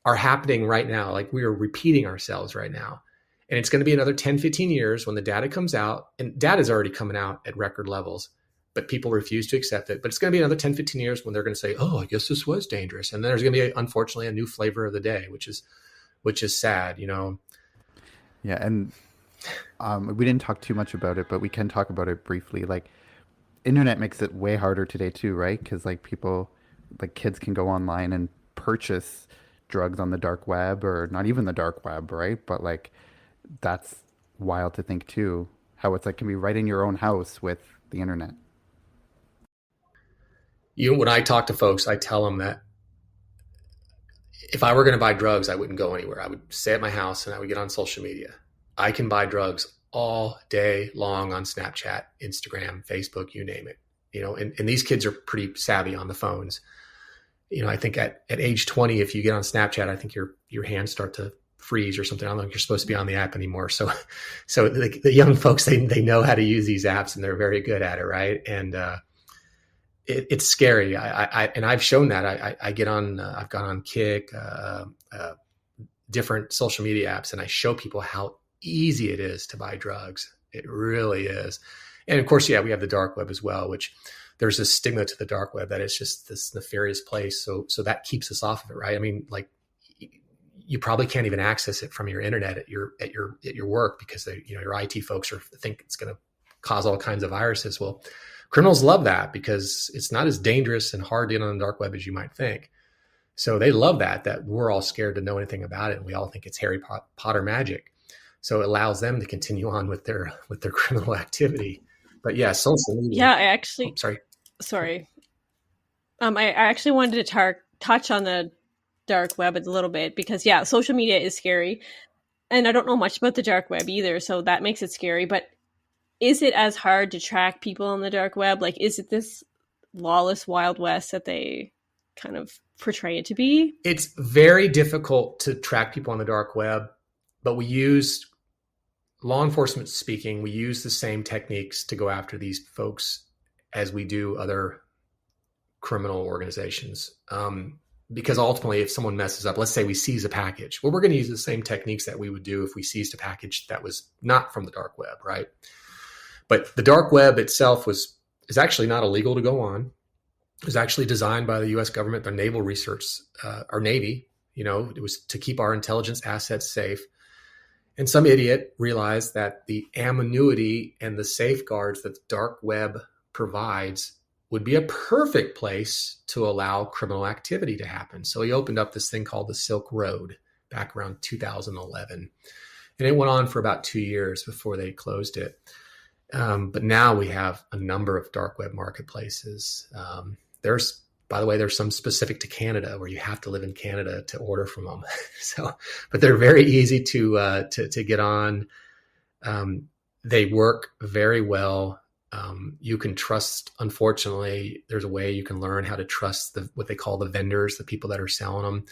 are happening right now. Like we are repeating ourselves right now. And it's going to be another 10, 15 years when the data comes out, and data is already coming out at record levels, but people refuse to accept it. But it's going to be another 10, 15 years when they're going to say, oh, I guess this was dangerous. And then there's going to be, unfortunately, a new flavor of the day, which is sad, Yeah. And we didn't talk too much about it, but we can talk about it briefly. Like internet makes it way harder today too, right? Because kids can go online and purchase drugs on the dark web, or not even the dark web, right? But that's wild to think too, how it's can be right in your own house with the internet. When I talk to folks, I tell them that if I were going to buy drugs, I wouldn't go anywhere. I would stay at my house and I would get on social media. I can buy drugs all day long on Snapchat, Instagram, Facebook, you name it. And these kids are pretty savvy on the phones. I think at age 20, if you get on Snapchat, I think your hands start to freeze or something. I don't know if you're supposed to be on the app anymore. So the young folks, they know how to use these apps and they're very good at it. Right. And, it's scary. And I've shown that I've gone on Kick, different social media apps, and I show people how easy it is to buy drugs. It really is. And of course, we have the dark web as well, which there's a stigma to the dark web that it's just this nefarious place. So that keeps us off of it, right? I mean, you probably can't even access it from your internet at your work because your IT folks think it's going to cause all kinds of viruses. Well, criminals love that because it's not as dangerous and hard to get on the dark web as you might think. So they love that we're all scared to know anything about it. And we all think it's Harry Potter magic. So it allows them to continue on with their criminal activity. But yeah, social media. Yeah, I actually, sorry. I actually wanted to touch on the dark web a little bit because social media is scary. And I don't know much about the dark web either. So that makes it scary. But is it as hard to track people on the dark web? Is it this lawless Wild West that they kind of portray it to be? It's very difficult to track people on the dark web, but law enforcement speaking, we use the same techniques to go after these folks as we do other criminal organizations. Because ultimately, if someone messes up, let's say we seize a package, well, we're going to use the same techniques that we would do if we seized a package that was not from the dark web, right? But the dark web itself is actually not illegal to go on. It was actually designed by the U.S. government, their naval research, our Navy. It was to keep our intelligence assets safe. And some idiot realized that the anonymity and the safeguards that the dark web provides would be a perfect place to allow criminal activity to happen. So he opened up this thing called the Silk Road back around 2011. And it went on for about 2 years before they closed it. But now we have a number of dark web marketplaces. By the way, there's some specific to Canada where you have to live in Canada to order from them. But they're very easy to get on. They work very well. You can trust, unfortunately, there's a way you can learn how to trust what they call the vendors, the people that are selling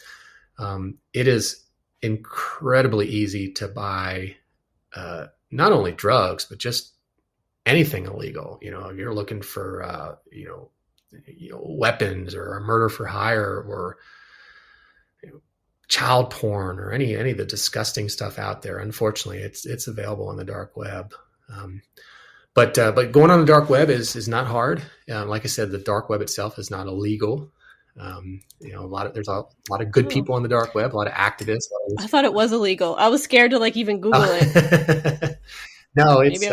them. It is incredibly easy to buy not only drugs, but just anything illegal. If you're looking for, weapons or a murder for hire or child porn or any of the disgusting stuff out there, unfortunately, it's available on the dark web. But going on the dark web is not hard. Like I said, the dark web itself is not illegal. There's a lot of good people on the dark web, a lot of activists. I thought it was illegal. I was scared to even Google it. No, it's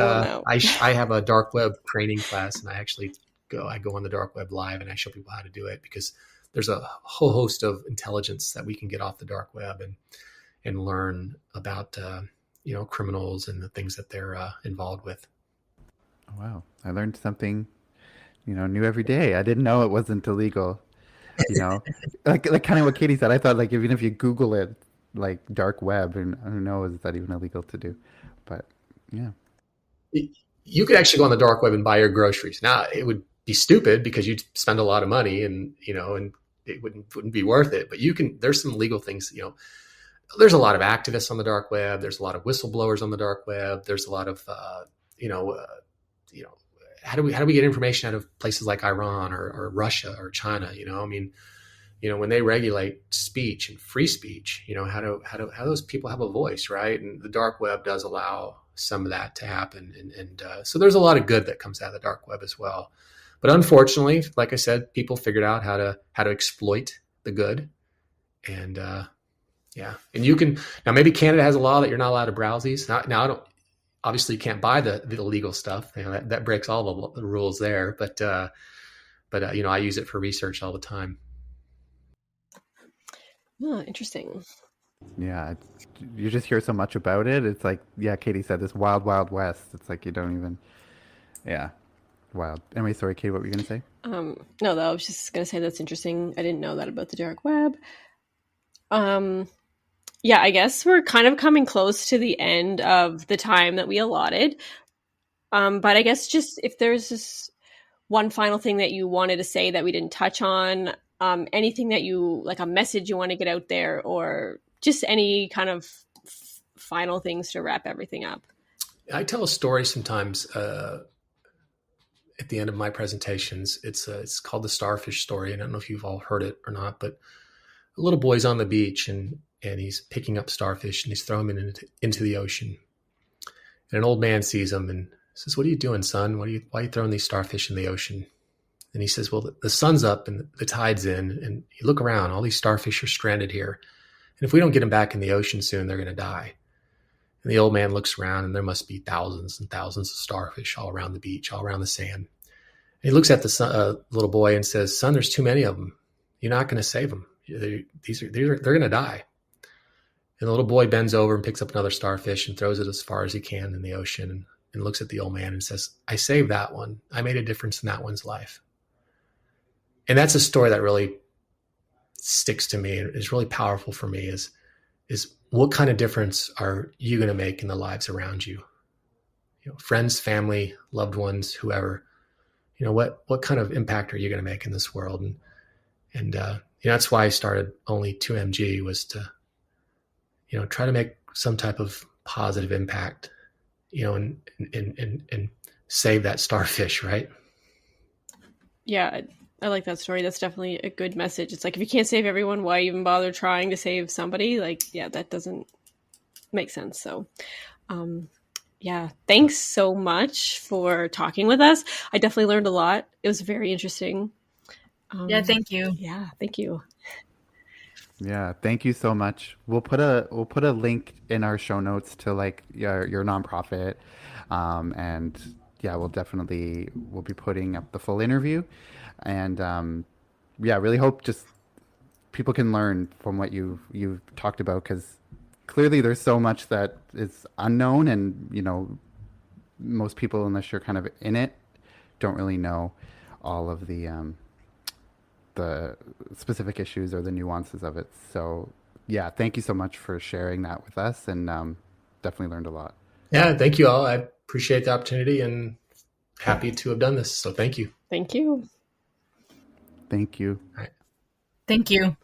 I have a dark web training class, and I actually go on the dark web live, and I show people how to do it because there's a whole host of intelligence that we can get off the dark web and learn about criminals and the things that they're involved with. Oh, wow. I learned something, new every day. I didn't know it wasn't illegal, like kind of what Katie said. I thought like even if you Google it, like dark web, and I don't know, is that even illegal to do? But yeah. You could actually go on the dark web and buy your groceries. Now it would be stupid because you'd spend a lot of money and it wouldn't be worth it. But there's some legal things, there's a lot of activists on the dark web. There's a lot of whistleblowers on the dark web. There's a lot of, how do we get information out of places like Iran or Russia or China? When they regulate speech and free speech, how do those people have a voice, right? And the dark web does allow some of that to happen, and so there's a lot of good that comes out of the dark web as well. But unfortunately, like I said, people figured out how to exploit the good, and and you can now maybe Canada has a law that you're not allowed to browse these. Now I don't. Obviously, you can't buy the illegal stuff. That breaks all the rules there. But I use it for research all the time. Oh, interesting. Yeah, you just hear so much about it. It's like, yeah, Katie said, this wild, wild west. It's like you don't even, yeah, wild. Anyway, sorry, Katie, what were you going to say? No, though, I was just going to say that's interesting. I didn't know that about the dark web. Yeah, I guess we're kind of coming close to the end of the time that we allotted. But I guess just if there's just one final thing that you wanted to say that we didn't touch on, anything that you, like a message you want to get out there, or just any kind of final things to wrap everything up. I tell a story sometimes at the end of my presentations. It's called the starfish story, and I don't know if you've all heard it or not, but a little boy's on the beach and he's picking up starfish and he's throwing them into the ocean. And an old man sees him and says, "What are you doing, son? Why are you throwing these starfish in the ocean?" And he says, "Well, the sun's up and the tide's in, and you look around, all these starfish are stranded here. And if we don't get them back in the ocean soon, they're going to die." And the old man looks around, and there must be thousands and thousands of starfish all around the beach, all around the sand. And he looks at the little boy and says, "Son, there's too many of them. You're not going to save them. They're going to die." And the little boy bends over and picks up another starfish and throws it as far as he can in the ocean and looks at the old man and says, "I saved that one. I made a difference in that one's life." And that's a story that really sticks to me and is really powerful for me is what kind of difference are you going to make in the lives around you? Friends, family, loved ones, whoever, what kind of impact are you going to make in this world? And that's why I started only 2MG, was to, try to make some type of positive impact, and save that starfish, right? Yeah, I like that story. That's definitely a good message. It's like, if you can't save everyone, why even bother trying to save somebody? Like, yeah, that doesn't make sense. So, yeah, thanks so much for talking with us. I definitely learned a lot. It was very interesting. Yeah, thank you. Yeah, thank you. Yeah, thank you so much. We'll put a link in our show notes to like your nonprofit, and yeah, we'll be putting up the full interview, and really hope just people can learn from what you've talked about, because clearly there's so much that is unknown, and most people, unless you're kind of in it, don't really know all of the specific issues or the nuances of it. So yeah, thank you so much for sharing that with us, and definitely learned a lot. Yeah, thank you all. I appreciate the opportunity and happy to have done this. So thank you. Thank you. Thank you. All right. Thank you.